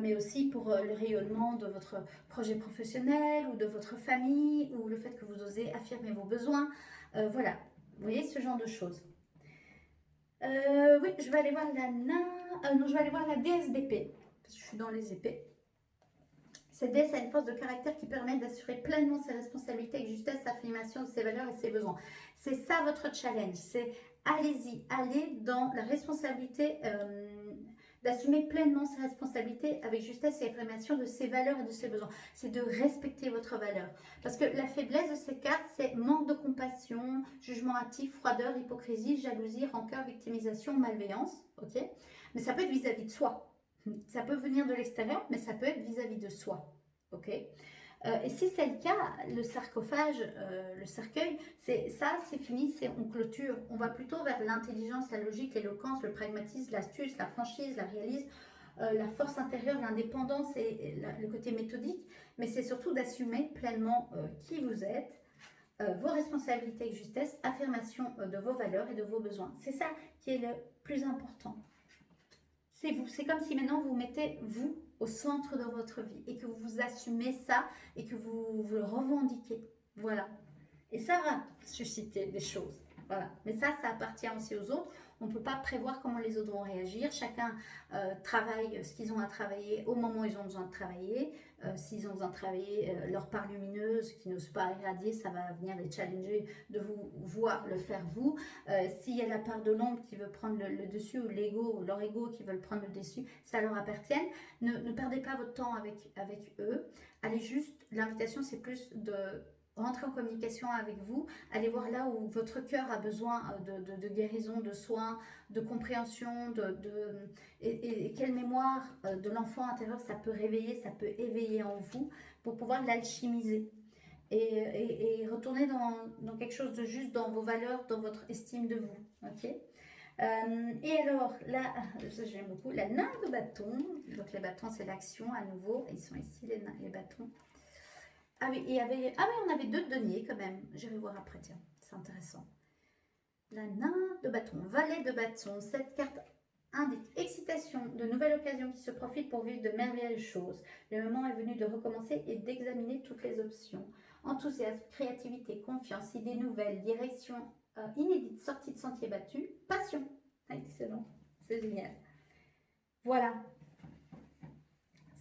mais aussi pour le rayonnement de votre projet professionnel ou de votre famille, ou le fait que vous osez affirmer vos besoins. Voilà, vous voyez ce genre de choses. Oui, je vais aller voir la nain. Non, je vais aller voir la déesse d'épée, parce que je suis dans les épées. Cette déesse a une force de caractère qui permet d'assurer pleinement ses responsabilités avec justesse, affirmation de ses valeurs et ses besoins. C'est ça votre challenge, c'est allez-y, allez dans la responsabilité, d'assumer pleinement ses responsabilités avec justesse et affirmation de ses valeurs et de ses besoins. C'est de respecter votre valeur. Parce que la faiblesse de ces cartes, c'est manque de compassion, jugement hâtif, froideur, hypocrisie, jalousie, rancœur, victimisation, malveillance. Ok, mais ça peut être vis-à-vis de soi. Ça peut venir de l'extérieur, mais ça peut être vis-à-vis de soi. Ok, et si c'est le cas, le sarcophage, le cercueil, c'est fini, on clôture. On va plutôt vers l'intelligence, la logique, l'éloquence, le pragmatisme, l'astuce, la franchise, la réalisme, la force intérieure, l'indépendance et le côté méthodique. Mais c'est surtout d'assumer pleinement qui vous êtes, vos responsabilités avec justesse, affirmation de vos valeurs et de vos besoins. C'est ça qui est le plus important. C'est vous. C'est comme si maintenant vous mettez vous au centre de votre vie et que vous assumez ça et que vous le revendiquez. Voilà. Et ça va susciter des choses. Voilà. Mais ça appartient aussi aux autres. On ne peut pas prévoir comment les autres vont réagir. Chacun travaille ce qu'ils ont à travailler au moment où ils ont besoin de travailler. S'ils ont besoin de travailler leur part lumineuse qui n'ose pas irradier, ça va venir les challenger de vous voir le faire vous. S'il y a la part de l'ombre qui veut prendre le dessus, ou l'ego, ou leur ego qui veut le prendre le dessus, ça leur appartient. Ne perdez pas votre temps avec eux. Allez juste, l'invitation c'est plus de rentrer en communication avec vous, allez voir là où votre cœur a besoin de guérison, de soins, de compréhension, et quelle mémoire de l'enfant intérieur ça peut réveiller, ça peut éveiller en vous pour pouvoir l'alchimiser. Et retourner dans quelque chose de juste, dans vos valeurs, dans votre estime de vous. Ok, et alors, là, ça j'aime beaucoup, la nain de bâton. Donc les bâtons, c'est l'action à nouveau. Ils sont ici, les bâtons. Ah oui, on avait deux deniers quand même. J'irai voir après, tiens, c'est intéressant. La nain de bâton, valet de bâton. Cette carte indique excitation, de nouvelles occasions qui se profitent pour vivre de merveilleuses choses. Le moment est venu de recommencer et d'examiner toutes les options. Enthousiasme, créativité, confiance, idées nouvelles, direction inédite, sortie de sentiers battus, passion. Excellent, c'est génial. Voilà.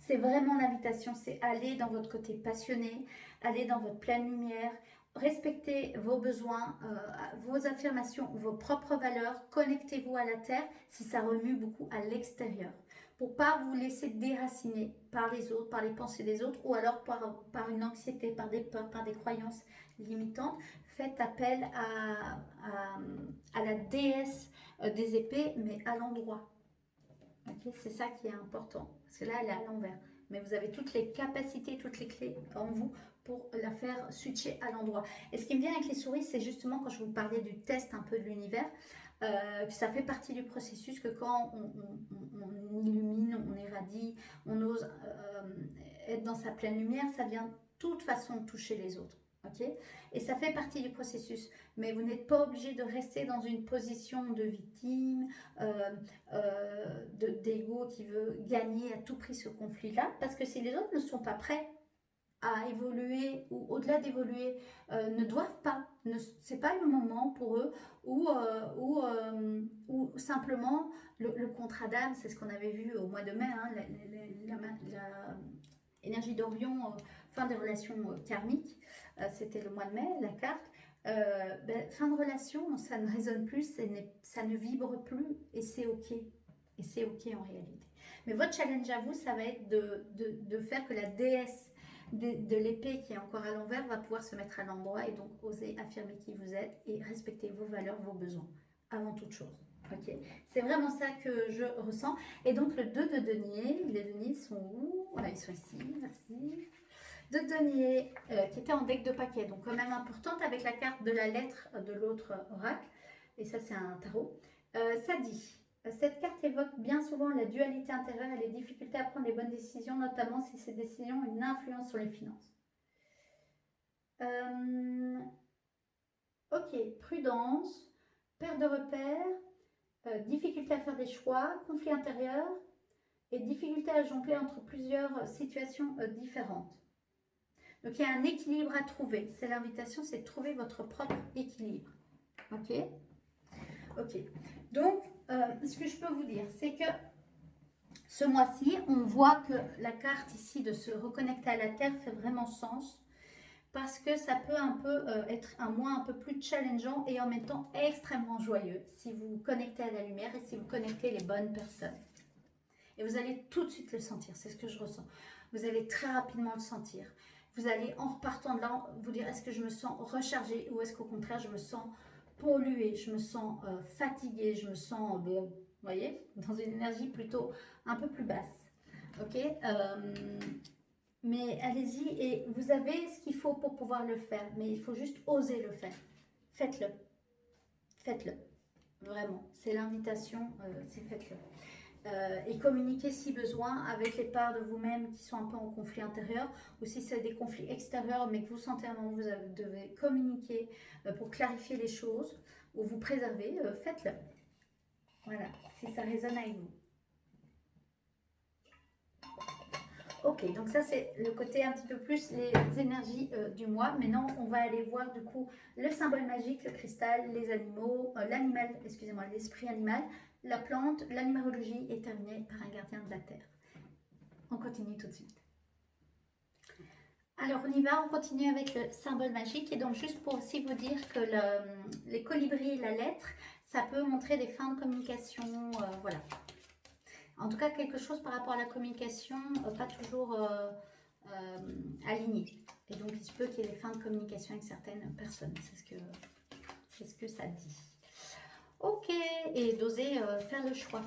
C'est vraiment l'invitation, c'est aller dans votre côté passionné, aller dans votre pleine lumière, respectez vos besoins, vos affirmations, vos propres valeurs, connectez-vous à la terre si ça remue beaucoup à l'extérieur, pour pas vous laisser déraciner par les autres, par les pensées des autres, ou alors par une anxiété, par des peurs, par des croyances limitantes. Faites appel à la déesse des épées, mais à l'endroit. Okay, c'est ça qui est important, parce que là elle est à l'envers, mais vous avez toutes les capacités, toutes les clés en vous pour la faire switcher à l'endroit. Et ce qui me vient avec les souris, c'est justement quand je vous parlais du test un peu de l'univers, que ça fait partie du processus, que quand on illumine, on irradie, on ose être dans sa pleine lumière, ça vient de toute façon toucher les autres. Okay, et ça fait partie du processus, mais vous n'êtes pas obligé de rester dans une position de victime, d'ego qui veut gagner à tout prix ce conflit-là, parce que si les autres ne sont pas prêts à évoluer, ou au-delà d'évoluer, ne doivent pas, c'est pas le moment pour eux, ou simplement le contrat d'âme, c'est ce qu'on avait vu au mois de mai, hein, la énergie d'Orion, fin des relations karmiques, c'était le mois de mai, la carte. Fin de relation, ça ne résonne plus, ça ne vibre plus, et c'est ok. Et c'est ok en réalité. Mais votre challenge à vous, ça va être de faire que la déesse de l'épée qui est encore à l'envers va pouvoir se mettre à l'endroit, et donc oser affirmer qui vous êtes et respecter vos valeurs, vos besoins, avant toute chose. Ok, c'est vraiment ça que je ressens. Et donc le 2 de denier, les deniers sont où? Voilà, ils sont ici, merci. de denier qui était en deck de paquets, donc quand même importante avec la carte de la lettre de l'autre oracle. Et ça, c'est un tarot. Ça dit, cette carte évoque bien souvent la dualité intérieure et les difficultés à prendre les bonnes décisions, notamment si ces décisions ont une influence sur les finances. Ok, prudence, perte de repères, difficulté à faire des choix, conflit intérieur et difficulté à jongler entre plusieurs situations différentes. Donc il y a un équilibre à trouver. C'est l'invitation, c'est de trouver votre propre équilibre. Ok. Ok. Donc, ce que je peux vous dire, c'est que ce mois-ci, on voit que la carte ici de se reconnecter à la Terre fait vraiment sens parce que ça peut un peu être un mois un peu plus challengeant et en même temps extrêmement joyeux si vous vous connectez à la lumière et si vous connectez les bonnes personnes. Et vous allez tout de suite le sentir, c'est ce que je ressens. Vous allez très rapidement le sentir. Vous allez, en repartant de là, vous dire est-ce que je me sens rechargée ou est-ce qu'au contraire je me sens polluée, je me sens fatiguée, je me sens, vous voyez, dans une énergie plutôt un peu plus basse. Ok, mais allez-y et vous avez ce qu'il faut pour pouvoir le faire, mais il faut juste oser le faire. Faites-le. Faites-le. Vraiment, c'est l'invitation, c'est faites-le. Et communiquer si besoin avec les parts de vous-même qui sont un peu en conflit intérieur ou si c'est des conflits extérieurs mais que vous sentez un moment où vous devez communiquer pour clarifier les choses ou vous préserver, faites-le. Voilà, si ça résonne avec vous. Ok, donc ça c'est le côté un petit peu plus les énergies du mois. Maintenant, on va aller voir du coup le symbole magique, le cristal, les animaux, l'animal, excusez-moi, l'esprit animal, la plante, la numérologie est terminée par un gardien de la terre. On continue tout de suite. Alors on y va, on continue avec le symbole magique. Et donc juste pour aussi vous dire que les colibris, la lettre, ça peut montrer des fins de communication, voilà. En tout cas, quelque chose par rapport à la communication, pas toujours aligné. Et donc, il se peut qu'il y ait des fins de communication avec certaines personnes. C'est ce que ça dit. Ok, et d'oser faire des choix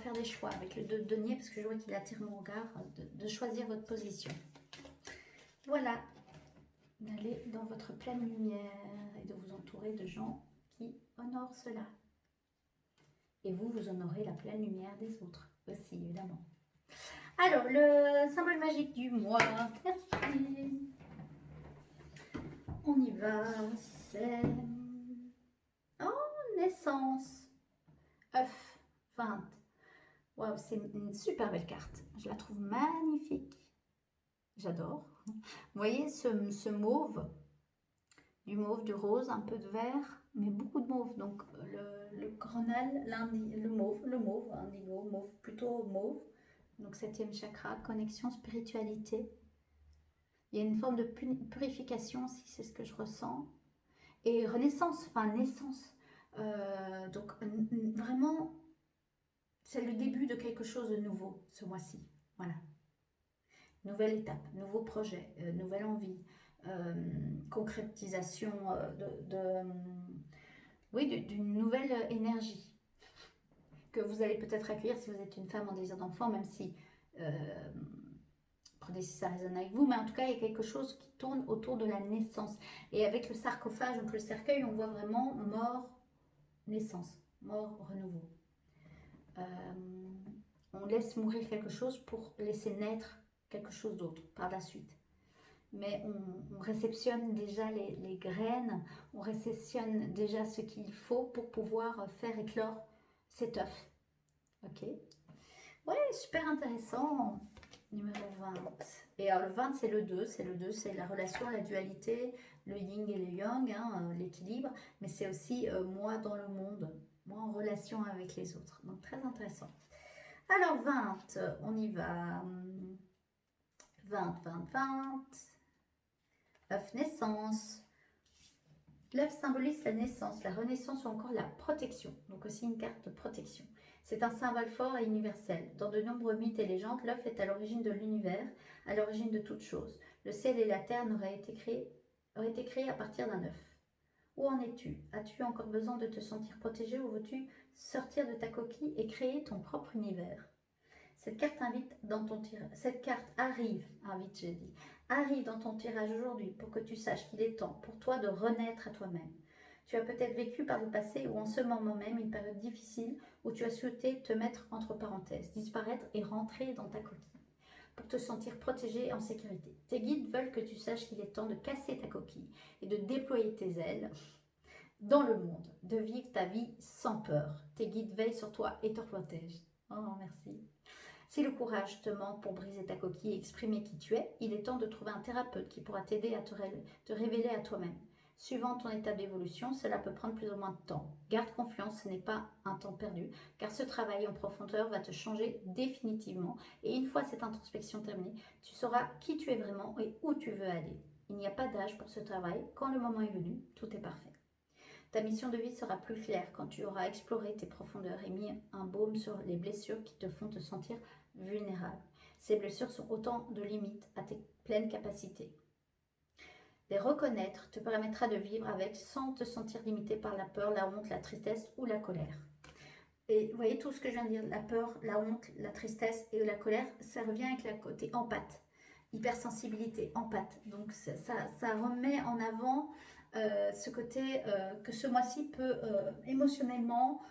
avec le denier, parce que je vois qu'il attire mon regard, de choisir votre position. Voilà, d'aller dans votre pleine lumière et de vous entourer de gens qui honorent cela. Et vous, vous honorez la pleine lumière des autres aussi, évidemment. Alors, le symbole magique du mois, merci. On y va, c'est... Oh, naissance. œuf, 20. Waouh, c'est une super belle carte. Je la trouve magnifique. J'adore. Vous voyez ce mauve, du mauve, du rose, un peu de vert, mais beaucoup de mauve. Donc, le coronal, le mauve, indigo, mauve, plutôt mauve. Donc 7e chakra, connexion, spiritualité. Il y a une forme de purification aussi, c'est ce que je ressens. Et renaissance, enfin naissance. Donc vraiment, c'est le début de quelque chose de nouveau ce mois-ci. Voilà. Nouvelle étape, nouveau projet, nouvelle envie, concrétisation d'une nouvelle énergie que vous allez peut-être accueillir si vous êtes une femme en désir d'enfant, même si... prenez si ça résonne avec vous, mais en tout cas, il y a quelque chose qui tourne autour de la naissance. Et avec le sarcophage, donc le cercueil, on voit vraiment mort, naissance, mort, renouveau. On laisse mourir quelque chose pour laisser naître quelque chose d'autre par la suite. Mais on réceptionne déjà les graines, on réceptionne déjà ce qu'il faut pour pouvoir faire éclore cet œuf. Ok? Ouais, super intéressant. Numéro 20. Et alors le 20, c'est le 2. C'est la relation, la dualité, le yin et le yang, hein, l'équilibre. Mais c'est aussi moi dans le monde, moi en relation avec les autres. Donc très intéressant. Alors 20, on y va. 20. œuf naissance. L'œuf symbolise la naissance, la renaissance ou encore la protection. Donc aussi une carte de protection. C'est un symbole fort et universel. Dans de nombreux mythes et légendes, l'œuf est à l'origine de l'univers, à l'origine de toute chose. Le ciel et la terre auraient été créés à partir d'un œuf. Où en es-tu? As-tu encore besoin de te sentir protégé ou veux-tu sortir de ta coquille et créer ton propre univers? Cette carte arrive, arrive dans ton tirage aujourd'hui pour que tu saches qu'il est temps pour toi de renaître à toi-même. Tu as peut-être vécu par le passé ou en ce moment même une période difficile où tu as souhaité te mettre entre parenthèses, disparaître et rentrer dans ta coquille pour te sentir protégé et en sécurité. Tes guides veulent que tu saches qu'il est temps de casser ta coquille et de déployer tes ailes dans le monde, de vivre ta vie sans peur. Tes guides veillent sur toi et te protègent. Oh, merci. Si le courage te manque pour briser ta coquille et exprimer qui tu es, il est temps de trouver un thérapeute qui pourra t'aider à te révéler à toi-même. Suivant ton étape d'évolution, cela peut prendre plus ou moins de temps. Garde confiance, ce n'est pas un temps perdu, car ce travail en profondeur va te changer définitivement. Et une fois cette introspection terminée, tu sauras qui tu es vraiment et où tu veux aller. Il n'y a pas d'âge pour ce travail. Quand le moment est venu, tout est parfait. Ta mission de vie sera plus claire quand tu auras exploré tes profondeurs et mis un baume sur les blessures qui te font te sentir vulnérable. Ces blessures sont autant de limites à tes pleines capacités. Les reconnaître te permettra de vivre avec sans te sentir limité par la peur, la honte, la tristesse ou la colère. Et vous voyez tout ce que je viens de dire, la peur, la honte, la tristesse et la colère, ça revient avec le côté empathe, hypersensibilité, empathe. Donc ça remet en avant ce côté que ce mois-ci peut émotionnellement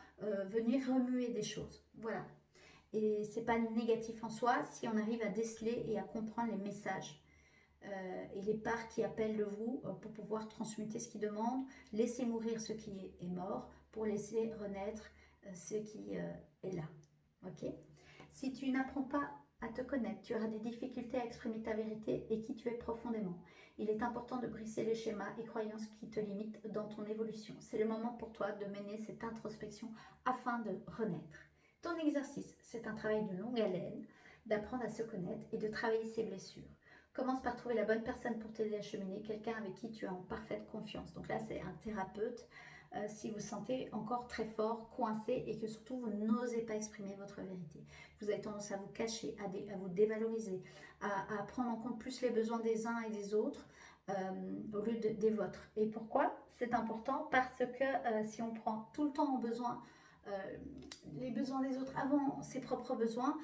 venir remuer des choses. Voilà. Et c'est pas négatif en soi si on arrive à déceler et à comprendre les messages et les parts qui appellent de vous pour pouvoir transmuter ce qui demande, laisser mourir ce qui est mort pour laisser renaître ce qui est là. Ok. Si tu n'apprends pas à te connaître, tu auras des difficultés à exprimer ta vérité et qui tu es profondément. Il est important de briser les schémas et croyances qui te limitent dans ton évolution. C'est le moment pour toi de mener cette introspection afin de renaître. Ton exercice, c'est un travail de longue haleine, d'apprendre à se connaître et de travailler ses blessures. Commence par trouver la bonne personne pour t'aider à cheminer, quelqu'un avec qui tu es en parfaite confiance. Donc là, c'est un thérapeute. Si vous sentez encore très fort, coincé et que surtout vous n'osez pas exprimer votre vérité. Vous avez tendance à vous cacher, à vous dévaloriser, à prendre en compte plus les besoins des uns et des autres au lieu des vôtres. Et pourquoi c'est important? Parce que si on prend tout le temps en besoin les besoins des autres avant ses propres besoins,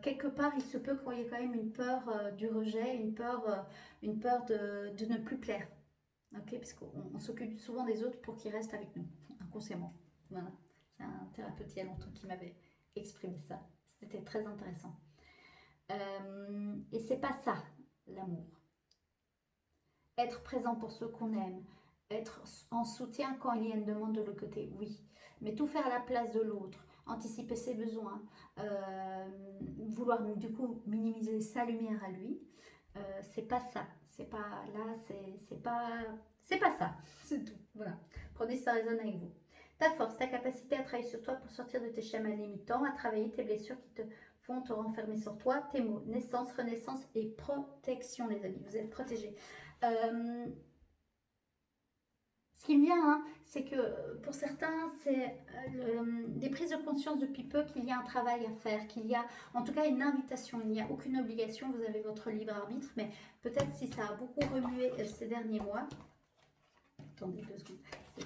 quelque part il se peut qu'il y ait quand même une peur du rejet, une peur de ne plus plaire. Okay, parce qu'on s'occupe souvent des autres pour qu'ils restent avec nous, inconsciemment. Voilà. C'est un thérapeute il y a longtemps qui m'avait exprimé ça. C'était très intéressant. Et c'est pas ça, l'amour. Être présent pour ceux qu'on aime, être en soutien quand il y a une demande de l'autre côté, oui. Mais tout faire à la place de l'autre, anticiper ses besoins, vouloir du coup minimiser sa lumière à lui, c'est pas ça. C'est pas là, c'est pas ça. C'est tout. Voilà. Prenez si ça résonne avec vous. Ta force, ta capacité à travailler sur toi pour sortir de tes schémas limitants, à travailler tes blessures qui te font te renfermer sur toi, tes mots, naissance, renaissance et protection, les amis. Vous êtes protégés. Ce qui me vient, hein, c'est que pour certains, c'est des prises de conscience depuis peu qu'il y a un travail à faire, qu'il y a en tout cas une invitation, il n'y a aucune obligation, vous avez votre libre arbitre, mais peut-être si ça a beaucoup remué ces derniers mois, attendez 2 secondes,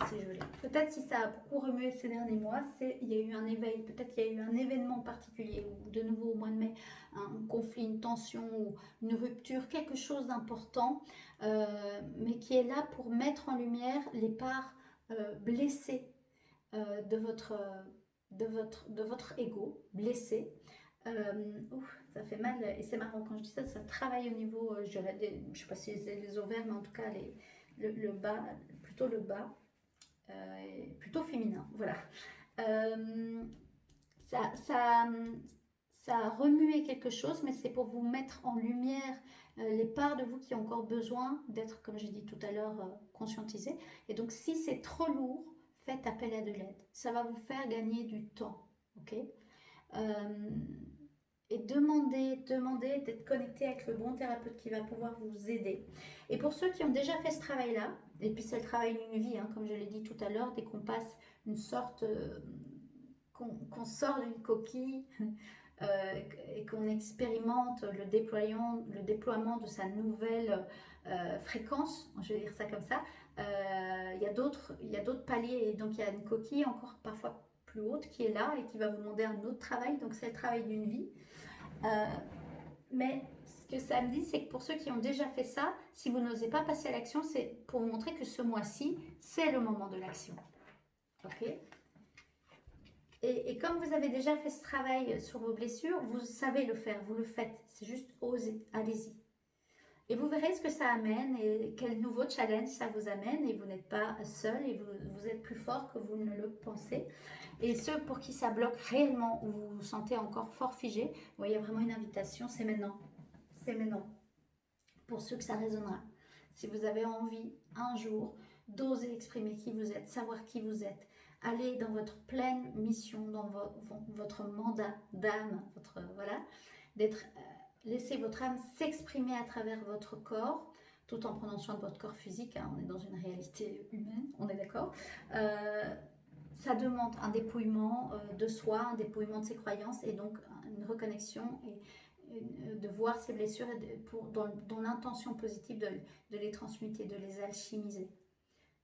c'est joli. Peut-être si ça a beaucoup remué ces derniers mois, il y a eu un éveil, peut-être qu'il y a eu un événement particulier, ou de nouveau au mois de mai, un conflit, une tension, ou une rupture, quelque chose d'important, mais qui est là pour mettre en lumière les parts blessées de votre ego, blessé. Ça fait mal, et c'est marrant quand je dis ça, ça travaille au niveau, je ne sais pas si c'est les ovaires, mais en tout cas le bas, plutôt le bas, plutôt féminin, voilà. Ça a remué quelque chose, mais c'est pour vous mettre en lumière les parts de vous qui ont encore besoin d'être, comme j'ai dit tout à l'heure, conscientisées. Et donc, si c'est trop lourd, faites appel à de l'aide. Ça va vous faire gagner du temps, ok? Et demandez d'être connecté avec le bon thérapeute qui va pouvoir vous aider. Et pour ceux qui ont déjà fait ce travail-là, et puis c'est le travail d'une vie, hein, comme je l'ai dit tout à l'heure, dès qu'on passe une sorte, qu'on sort d'une coquille et qu'on expérimente le déploiement de sa nouvelle fréquence, je vais dire ça comme ça, il y a d'autres paliers, et donc il y a une coquille encore parfois plus haute qui est là et qui va vous demander un autre travail, donc c'est le travail d'une vie. Mais ce que ça me dit, c'est que pour ceux qui ont déjà fait ça, si vous n'osez pas passer à l'action, c'est pour vous montrer que ce mois-ci, c'est le moment de l'action. Ok? Et comme vous avez déjà fait ce travail sur vos blessures, vous savez le faire, vous le faites. C'est juste oser, allez-y. Et vous verrez ce que ça amène et quel nouveau challenge ça vous amène. Et vous n'êtes pas seul et vous êtes plus fort que vous ne le pensez. Et ceux pour qui ça bloque réellement, ou vous vous sentez encore fort figé, il y a vraiment une invitation, c'est maintenant. C'est maintenant. Pour ceux que ça résonnera. Si vous avez envie, un jour, d'oser exprimer qui vous êtes, savoir qui vous êtes, aller dans votre pleine mission, dans votre mandat d'âme, voilà, d'être, laisser votre âme s'exprimer à travers votre corps, tout en prenant soin de votre corps physique, hein, on est dans une réalité humaine, on est d'accord. Ça demande un dépouillement de soi, un dépouillement de ses croyances et donc une reconnexion et de voir ces blessures dans l'intention positive de les transmuter, de les alchimiser.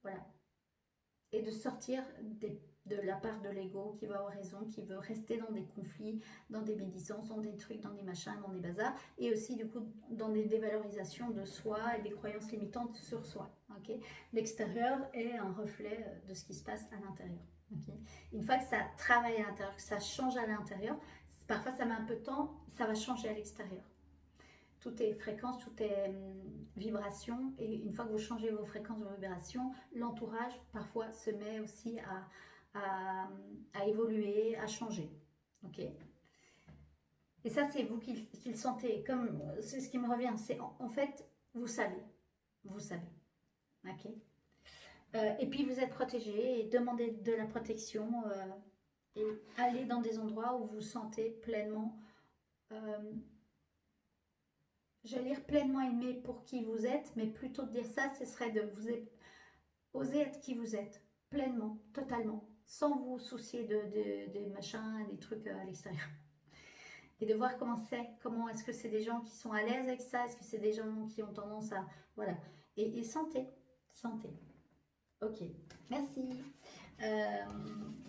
Voilà. Et de sortir de la part de l'ego qui va avoir raison, qui veut rester dans des conflits, dans des médisances, dans des trucs, dans des machins, dans des bazars, et aussi du coup dans des dévalorisations de soi et des croyances limitantes sur soi. Okay, l'extérieur est un reflet de ce qui se passe à l'intérieur. Okay, une fois que ça travaille à l'intérieur, que ça change à l'intérieur, parfois ça met un peu de temps, ça va changer à l'extérieur. Tout est fréquence, tout est vibration, et une fois que vous changez vos fréquences, vos vibrations, l'entourage parfois se met aussi à évoluer, à changer. Ok. Et ça, c'est vous qui le sentez. Comme c'est ce qui me revient, c'est en fait, vous savez. Ok. Et puis vous êtes protégé et demandez de la protection et allez dans des endroits où vous sentez pleinement. J'allais dire pleinement aimé pour qui vous êtes, mais plutôt de dire ça, ce serait de oser être qui vous êtes, pleinement, totalement, sans vous soucier des machins, des trucs à l'extérieur. Et de voir comment est-ce que c'est des gens qui sont à l'aise avec ça, est-ce que c'est des gens qui ont tendance à... Voilà. Et sentez. Ok, merci.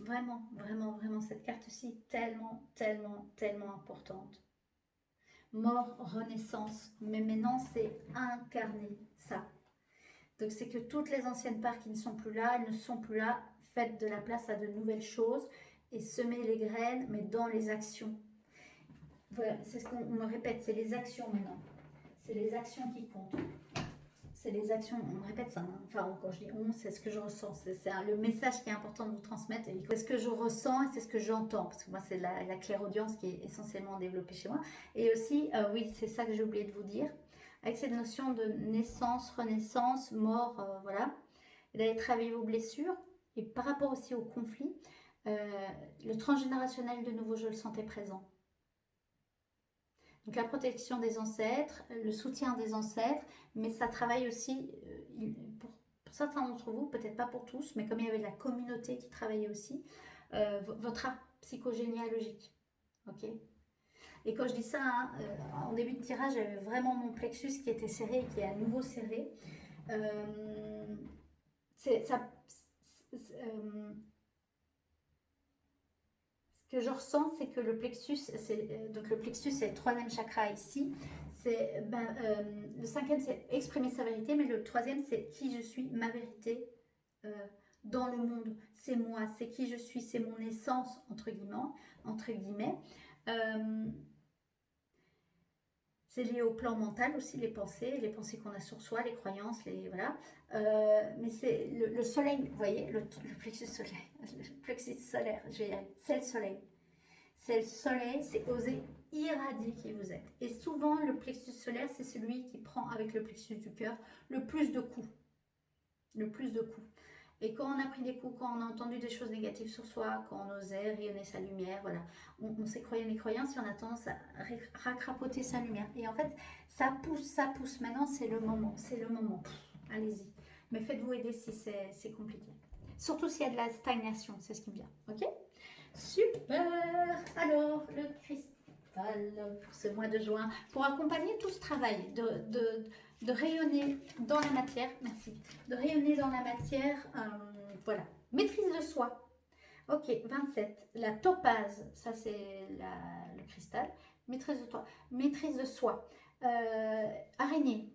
Vraiment, cette carte-ci, tellement importante. Mort, renaissance, mais maintenant c'est incarner ça. Donc c'est que toutes les anciennes parts qui ne sont plus là, elles ne sont plus là, faites de la place à de nouvelles choses et semez les graines, mais dans les actions. Voilà, c'est ce qu'on me répète, c'est les actions maintenant. C'est les actions qui comptent. C'est les actions, on me répète ça, hein. Enfin quand je dis on, c'est ce que je ressens, c'est le message qui est important de vous transmettre, c'est ce que je ressens et c'est ce que j'entends, parce que moi c'est la clairaudience qui est essentiellement développée chez moi, et aussi, oui c'est ça que j'ai oublié de vous dire, avec cette notion de naissance, renaissance, mort, voilà, et d'aller travailler vos blessures, et par rapport aussi au conflit, le transgénérationnel de nouveau je le sentais présent. Donc la protection des ancêtres, le soutien des ancêtres, mais ça travaille aussi, pour certains d'entre vous, peut-être pas pour tous, mais comme il y avait de la communauté qui travaillait aussi, votre arbre psychogénéalogique. Ok. Et quand je dis ça, hein, en début de tirage, j'avais vraiment mon plexus qui était serré et qui est à nouveau serré. Ce que je ressens, c'est que le plexus, donc le plexus, c'est le troisième chakra ici. Le cinquième, c'est exprimer sa vérité, mais le troisième, c'est qui je suis, ma vérité dans le monde. C'est moi, c'est qui je suis, c'est mon essence, entre guillemets. C'est lié au plan mental aussi, les pensées qu'on a sur soi, les croyances, voilà. Mais c'est le soleil, vous voyez, le plexus solaire, c'est le soleil. C'est le soleil, c'est oser irradier qui vous êtes. Et souvent, le plexus solaire, c'est celui qui prend avec le plexus du cœur le plus de coups. Et quand on a pris des coups, quand on a entendu des choses négatives sur soi, quand on osait rayonner sa lumière, voilà, on s'est croyé les croyances et on a tendance à racrapoter sa lumière. Et en fait, ça pousse. Maintenant, c'est le moment. Allez-y. Mais faites-vous aider si c'est compliqué. Surtout s'il y a de la stagnation, c'est ce qui me vient. Ok? Super! Alors, le cristal pour ce mois de juin, pour accompagner tout ce travail de rayonner dans la matière, merci, de rayonner dans la matière, voilà, maîtrise de soi. Ok, 27, la topaze, ça c'est le cristal, maîtrise de soi. Araignée.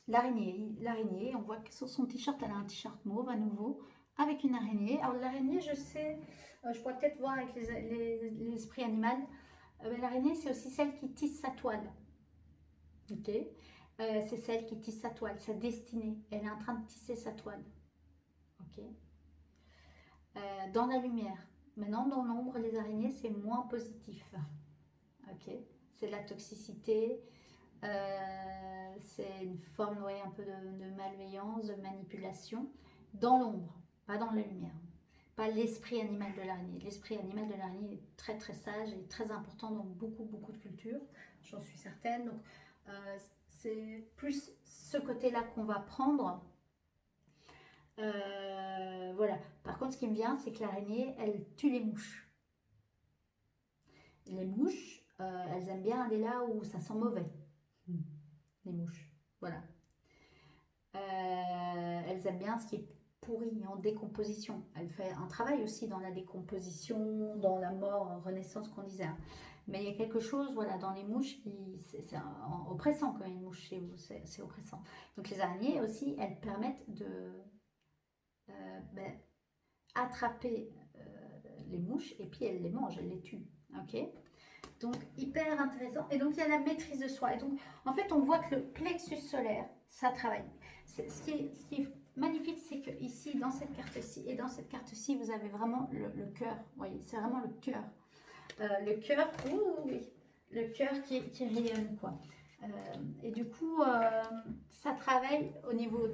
L'araignée, on voit que sur son t-shirt, elle a un t-shirt mauve à nouveau, avec une araignée. Alors l'araignée, je sais, je pourrais peut-être voir avec l'esprit animal. L'araignée, c'est aussi celle qui tisse sa toile. Ok. C'est celle qui tisse sa toile, sa destinée. Elle est en train de tisser sa toile. Ok. Dans la lumière. Maintenant, dans l'ombre, les araignées, c'est moins positif. Ok. C'est la toxicité. C'est une forme, ouais, un peu de malveillance, de manipulation. Dans l'ombre, pas dans la lumière. Pas l'esprit animal de l'araignée. L'esprit animal de l'araignée est très très sage et très important dans beaucoup beaucoup de cultures. J'en suis certaine. Donc, c'est plus ce côté-là qu'on va prendre. Voilà. Par contre, ce qui me vient, c'est que l'araignée, elle tue les mouches. Les mouches, elles aiment bien aller là où ça sent mauvais. Les mouches. Voilà. Elles aiment bien ce qui est pourri, en décomposition. Elle fait un travail aussi dans la décomposition, dans la mort, renaissance qu'on disait. Hein. Mais il y a quelque chose, voilà, dans les mouches, c'est oppressant quand une mouche chez vous, c'est oppressant. Donc les araignées aussi, elles permettent de ben, attraper les mouches et puis elles les mangent, elles les tuent. Ok. Donc hyper intéressant. Et donc il y a la maîtrise de soi. Et donc en fait on voit que le plexus solaire, ça travaille. Ce qui est magnifique, c'est que ici, dans cette carte-ci et dans cette carte-ci, vous avez vraiment le cœur. Vous voyez, c'est vraiment le cœur. Le cœur, oui, le cœur qui rayonne, quoi. Et du coup, ça travaille au niveau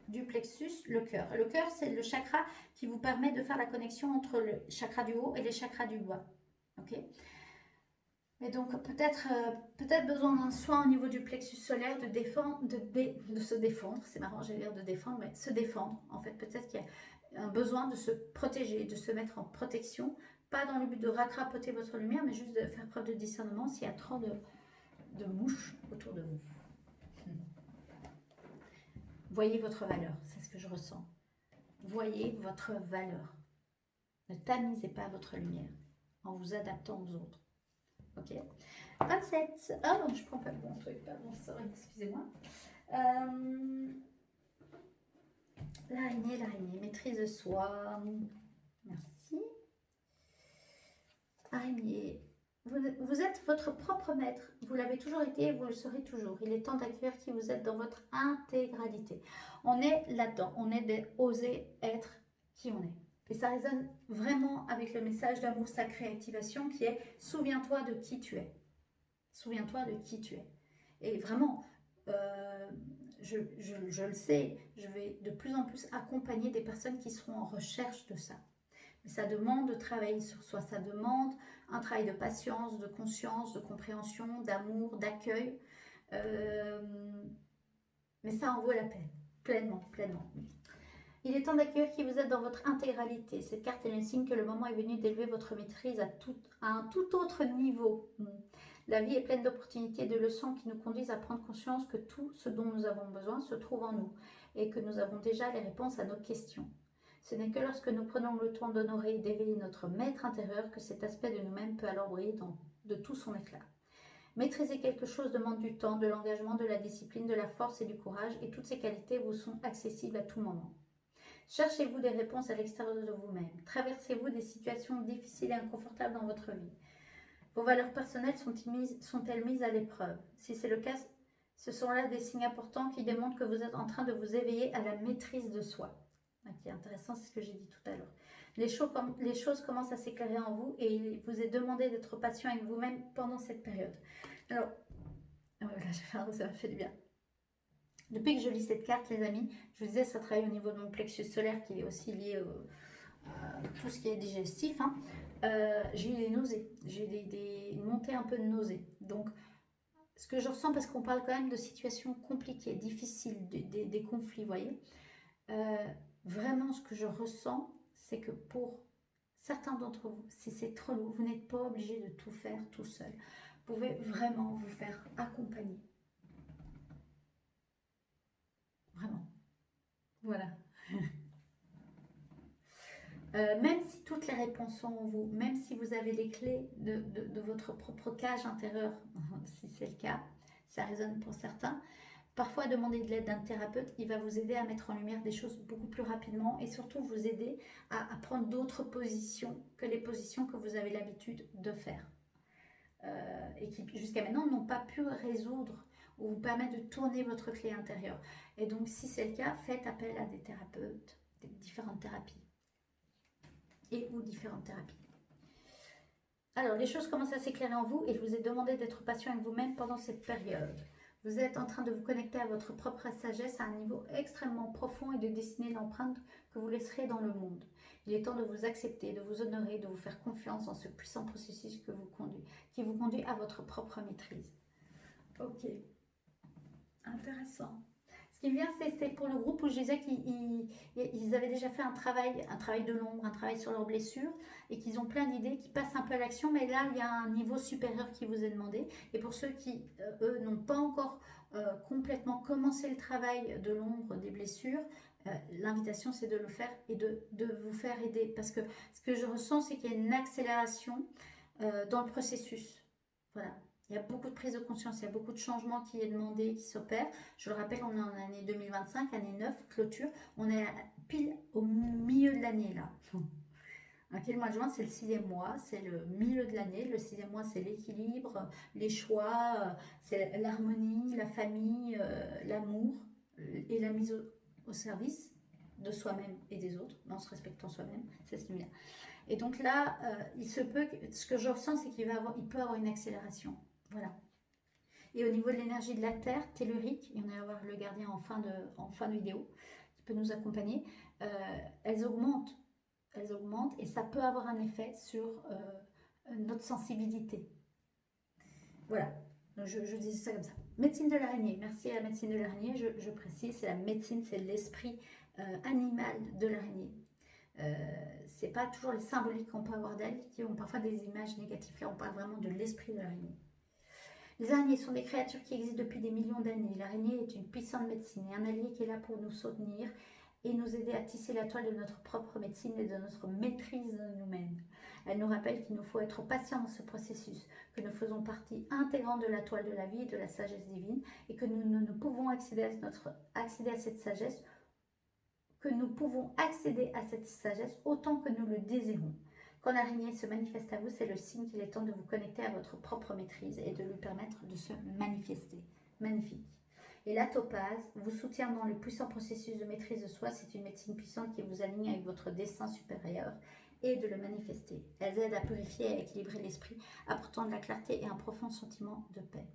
du plexus, le cœur. Le cœur, c'est le chakra qui vous permet de faire la connexion entre le chakra du haut et les chakras du bas. Ok. Et donc peut-être besoin d'un soin au niveau du plexus solaire, de défendre, de se défendre. C'est marrant, j'allais dire de défendre, mais se défendre. En fait, peut-être qu'il y a un besoin de se protéger, de se mettre en protection, pas dans le but de racrapoter votre lumière, mais juste de faire preuve de discernement s'il y a trop de mouches autour de vous. Voyez votre valeur, c'est ce que je ressens. Voyez votre valeur. Ne tamisez pas votre lumière en vous adaptant aux autres. Ok. 27. Ah non, je prends pas le bon truc. Pardon, sorry, excusez-moi. L'araignée, maîtrise de soi. Merci. Araignée. Vous êtes votre propre maître. Vous l'avez toujours été et vous le serez toujours. Il est temps d'accueillir qui vous êtes dans votre intégralité. On est là-dedans. On est d'oser être qui on est. Et ça résonne vraiment avec le message d'amour sacré activation qui est souviens-toi de qui tu es. Souviens-toi de qui tu es. Et vraiment, je le sais, je vais de plus en plus accompagner des personnes qui seront en recherche de ça. Mais ça demande de travailler sur soi, ça demande un travail de patience, de conscience, de compréhension, d'amour, d'accueil. Mais ça en vaut la peine, pleinement, pleinement. Il est temps d'accueillir qui vous êtes dans votre intégralité. Cette carte est le signe que le moment est venu d'élever votre maîtrise à un tout autre niveau. La vie est pleine d'opportunités et de leçons qui nous conduisent à prendre conscience que tout ce dont nous avons besoin se trouve en nous et que nous avons déjà les réponses à nos questions. Ce n'est que lorsque nous prenons le temps d'honorer et d'éveiller notre maître intérieur que cet aspect de nous-mêmes peut alors briller de tout son éclat. Maîtriser quelque chose demande du temps, de l'engagement, de la discipline, de la force et du courage, et toutes ces qualités vous sont accessibles à tout moment. Cherchez-vous des réponses à l'extérieur de vous-même. Traversez-vous des situations difficiles et inconfortables dans votre vie. Vos valeurs personnelles sont-elles mises à l'épreuve? Si c'est le cas, ce sont là des signes importants qui démontrent que vous êtes en train de vous éveiller à la maîtrise de soi. Ok, intéressant, c'est ce que j'ai dit tout à l'heure. Les choses commencent à s'éclairer en vous et il vous est demandé d'être patient avec vous-même pendant cette période. Alors, voilà, ça m'a fait du bien. Depuis que je lis cette carte, les amis, je vous disais, ça travaille au niveau de mon plexus solaire qui est aussi lié à tout ce qui est digestif. Hein. J'ai eu des nausées, j'ai eu une montée un peu de nausées. Donc, ce que je ressens, parce qu'on parle quand même de situations compliquées, difficiles, des conflits, vous voyez. Vraiment, ce que je ressens, c'est que pour certains d'entre vous, si c'est trop lourd, vous n'êtes pas obligé de tout faire tout seul. Vous pouvez vraiment vous faire accompagner. Vraiment. Voilà. Même si toutes les réponses sont en vous, même si vous avez les clés de votre propre cage intérieure, si c'est le cas, ça résonne pour certains, parfois demander de l'aide d'un thérapeute, il va vous aider à mettre en lumière des choses beaucoup plus rapidement et surtout vous aider à prendre d'autres positions que les positions que vous avez l'habitude de faire. Et qui jusqu'à maintenant n'ont pas pu résoudre ou vous permettre de tourner votre clé intérieure. Et donc si c'est le cas, faites appel à des thérapeutes, des différentes thérapies et ou différentes thérapies. Alors les choses commencent à s'éclairer en vous et je vous ai demandé d'être patient avec vous-même pendant cette période. Vous êtes en train de vous connecter à votre propre sagesse à un niveau extrêmement profond et de dessiner l'empreinte que vous laisserez dans le monde. Il est temps de vous accepter, de vous honorer, de vous faire confiance dans ce puissant processus qui vous conduit à votre propre maîtrise. Ok, intéressant. Ce qui me vient, c'est pour le groupe où je disais qu'ils avaient déjà fait un travail de l'ombre, un travail sur leurs blessures, et qu'ils ont plein d'idées, qui passent un peu à l'action, mais là, il y a un niveau supérieur qui vous est demandé. Et pour ceux qui, eux, n'ont pas encore complètement commencé le travail de l'ombre, des blessures, l'invitation, c'est de le faire et de vous faire aider. Parce que ce que je ressens, c'est qu'il y a une accélération dans le processus. Voilà. Il y a beaucoup de prise de conscience, il y a beaucoup de changements qui est demandé, qui s'opèrent. Je le rappelle, on est en année 2025, année 9, clôture. On est pile au milieu de l'année là. Okay, le mois de juin, c'est le 6e mois, c'est le milieu de l'année. Le 6e mois, c'est l'équilibre, les choix, c'est l'harmonie, la famille, l'amour et la mise au service de soi-même et des autres, en se respectant soi-même. C'est ce qui me vient. Et donc là, il se peut que, ce que je ressens, c'est qu'il peut avoir une accélération. Voilà. Et au niveau de l'énergie de la Terre, tellurique, il y en a à voir le gardien en fin de vidéo, qui peut nous accompagner, elles augmentent et ça peut avoir un effet sur notre sensibilité. Voilà, donc je disais ça comme ça. Médecine de l'araignée, merci à la médecine de l'araignée, je précise, c'est la médecine, c'est l'esprit animal de l'araignée. C'est pas toujours les symboliques qu'on peut avoir d'elle, qui ont parfois des images négatives. Là, on parle vraiment de l'esprit de l'araignée. Les araignées sont des créatures qui existent depuis des millions d'années. L'araignée est une puissante médecine et un allié qui est là pour nous soutenir et nous aider à tisser la toile de notre propre médecine et de notre maîtrise de nous-mêmes. Elle nous rappelle qu'il nous faut être patient dans ce processus, que nous faisons partie intégrante de la toile de la vie et de la sagesse divine et que nous pouvons accéder à cette sagesse, autant que nous le désirons. Quand l'araignée se manifeste à vous, c'est le signe qu'il est temps de vous connecter à votre propre maîtrise et de lui permettre de se manifester. Magnifique. Et la topaze vous soutient dans le puissant processus de maîtrise de soi. C'est une médecine puissante qui vous aligne avec votre destin supérieur et de le manifester. Elle aide à purifier et à équilibrer l'esprit, apportant de la clarté et un profond sentiment de paix.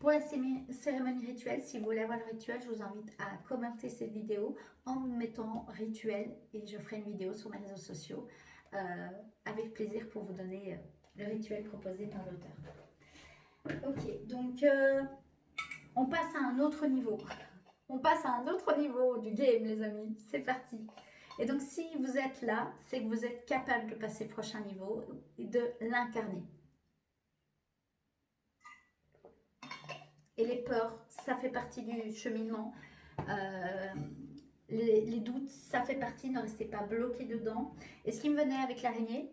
Pour la cérémonie rituelle, si vous voulez avoir le rituel, je vous invite à commenter cette vidéo en mettant rituel et je ferai une vidéo sur mes réseaux sociaux avec plaisir pour vous donner le rituel proposé par l'auteur. Ok, donc on passe à un autre niveau. On passe à un autre niveau du game, les amis. C'est parti. Et donc, si vous êtes là, c'est que vous êtes capable de passer au prochain niveau et de l'incarner. Et les peurs, ça fait partie du cheminement. Les doutes, ça fait partie, ne restez pas bloqués dedans. Et ce qui me venait avec l'araignée,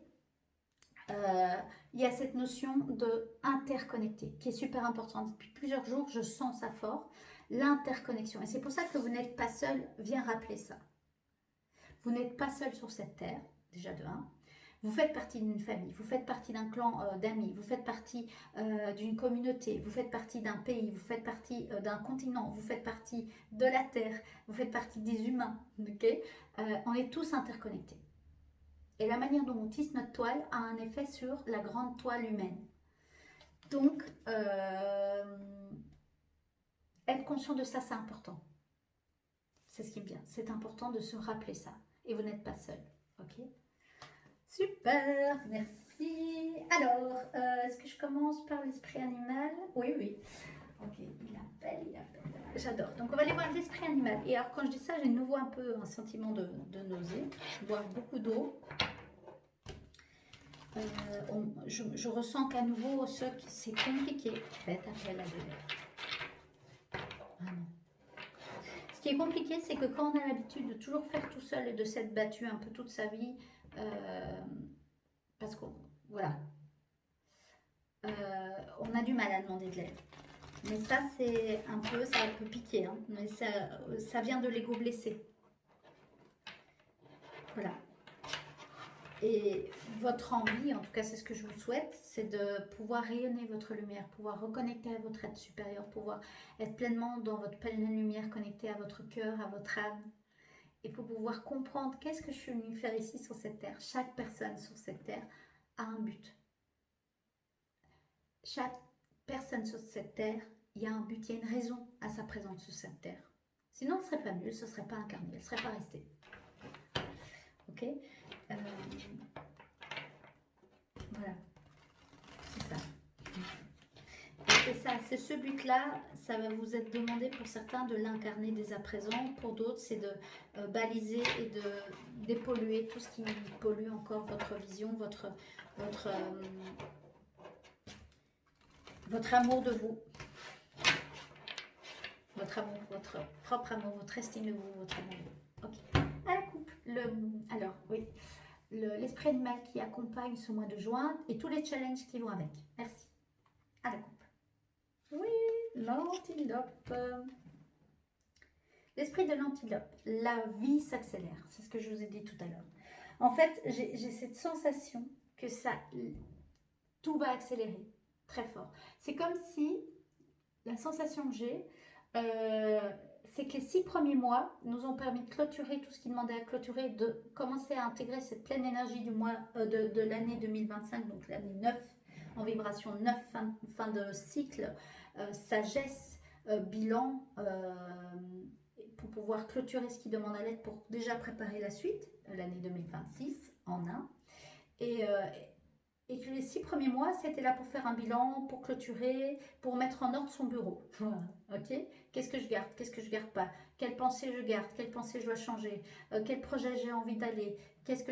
il y a cette notion de interconnecté qui est super importante. Depuis plusieurs jours, je sens ça fort, l'interconnexion. Et c'est pour ça que vous n'êtes pas seul, viens rappeler ça. Vous n'êtes pas seul sur cette terre, déjà de 1. Vous faites partie d'une famille, vous faites partie d'un clan d'amis, vous faites partie d'une communauté, vous faites partie d'un pays, vous faites partie d'un continent, vous faites partie de la Terre, vous faites partie des humains. Okay, on est tous interconnectés. Et la manière dont on tisse notre toile a un effet sur la grande toile humaine. Donc, être conscient de ça, c'est important. C'est ce qui me vient. C'est important de se rappeler ça. Et vous n'êtes pas seul. Ok ? Super, merci. Alors, est-ce que je commence par l'esprit animal? Oui, oui. Ok, il appelle. J'adore. Donc, on va aller voir l'esprit animal. Et alors, quand je dis ça, j'ai de nouveau un peu un sentiment de nausée. Boire beaucoup d'eau. Je ressens qu'à nouveau, c'est compliqué. Faites appel à de l'air. Ah non. Ce qui est compliqué, c'est que quand on a l'habitude de toujours faire tout seul et de s'être battu un peu toute sa vie, parce qu'on voilà, on a du mal à demander de l'aide. Mais ça, c'est un peu, ça peut piquer, hein, mais ça vient de l'ego blessé. Voilà. Et votre envie, en tout cas c'est ce que je vous souhaite, c'est de pouvoir rayonner votre lumière, pouvoir reconnecter à votre être supérieur, pouvoir être pleinement dans votre pleine lumière, connecté à votre cœur, à votre âme. Et pour pouvoir comprendre qu'est-ce que je suis venue faire ici sur cette terre. Chaque personne sur cette terre a un but. Chaque personne sur cette terre, il y a un but, il y a une raison à sa présence sur cette terre. Sinon, elle ne serait pas venue, elle ne serait pas incarnée, elle ne serait pas restée. Ok, voilà, c'est ça. C'est ça, c'est ce but-là, ça va vous être demandé pour certains de l'incarner dès à présent, pour d'autres c'est de baliser et de dépolluer tout ce qui pollue encore votre vision, votre amour de vous, votre amour, votre propre amour, votre estime de vous, votre amour de vous. Ok, à la coupe, alors oui, l'esprit animal qui accompagne ce mois de juin et tous les challenges qui vont avec. Merci. À la coupe. Oui, l'antilope. L'esprit de l'antilope. La vie s'accélère. C'est ce que je vous ai dit tout à l'heure. En fait, j'ai cette sensation que tout va accélérer très fort. C'est comme si, la sensation que j'ai, c'est que les 6 premiers mois nous ont permis de clôturer tout ce qui demandait à clôturer, de commencer à intégrer cette pleine énergie du mois de l'année 2025, donc l'année 9, en vibration 9, fin de cycle, sagesse, bilan, pour pouvoir clôturer ce qui demande à l'aide pour déjà préparer la suite, l'année 2026 en un. Et que les 6 premiers mois, c'était là pour faire un bilan, pour clôturer, pour mettre en ordre son bureau. Ok. Qu'est-ce que je garde, qu'est-ce que je garde pas, quelle pensée je garde, quelle pensée je dois changer, quel projet j'ai envie d'aller, quel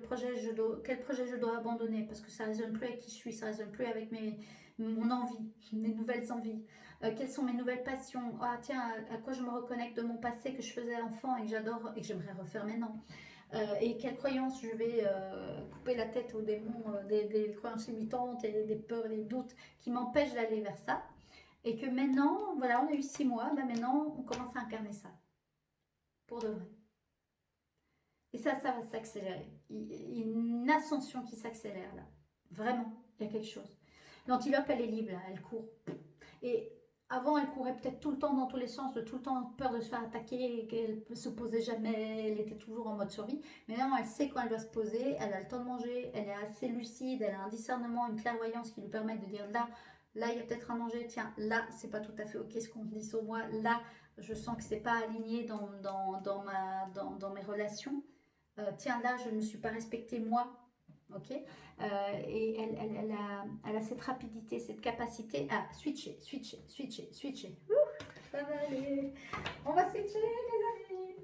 projet je dois abandonner parce que ça résonne plus avec qui je suis, ça résonne plus avec mon envie, mes nouvelles envies. Quelles sont mes nouvelles passions? Ah tiens, à quoi je me reconnecte de mon passé que je faisais enfant et que j'adore et que j'aimerais refaire maintenant. Et quelles croyances je vais couper la tête aux démons, des croyances limitantes et des peurs et des doutes qui m'empêchent d'aller vers ça. Et que maintenant, voilà, on a eu 6 mois, bah maintenant on commence à incarner ça. Pour de vrai. Et ça va s'accélérer. Il y a une ascension qui s'accélère là. Vraiment, il y a quelque chose. L'antilope, elle est libre là, elle court. Et avant, elle courait peut-être tout le temps dans tous les sens, de tout le temps peur de se faire attaquer, qu'elle ne se posait jamais, elle était toujours en mode survie. Mais maintenant, elle sait quand elle doit se poser, elle a le temps de manger, elle est assez lucide, elle a un discernement, une clairvoyance qui lui permet de dire là, il y a peut-être un danger, tiens, là, c'est pas tout à fait ok ce qu'on dit sur moi, là, je sens que c'est pas aligné dans mes relations. Tiens, là, je ne me suis pas respectée moi. Ok, et elle a cette rapidité, cette capacité à switcher. Ça va aller. On va switcher, les amis.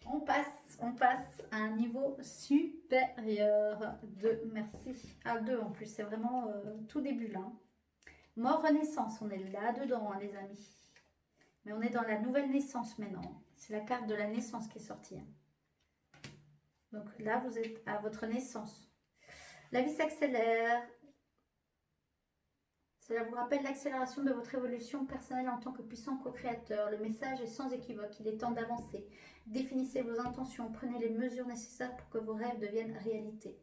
On passe à un niveau supérieur de merci. Ah, 2 en plus, c'est vraiment tout début là. Mort renaissance, on est là-dedans, hein, les amis. Mais on est dans la nouvelle naissance maintenant. C'est la carte de la naissance qui est sortie. Donc là, vous êtes à votre naissance. La vie s'accélère. Cela vous rappelle l'accélération de votre évolution personnelle en tant que puissant co-créateur. Le message est sans équivoque, il est temps d'avancer. Définissez vos intentions, prenez les mesures nécessaires pour que vos rêves deviennent réalité.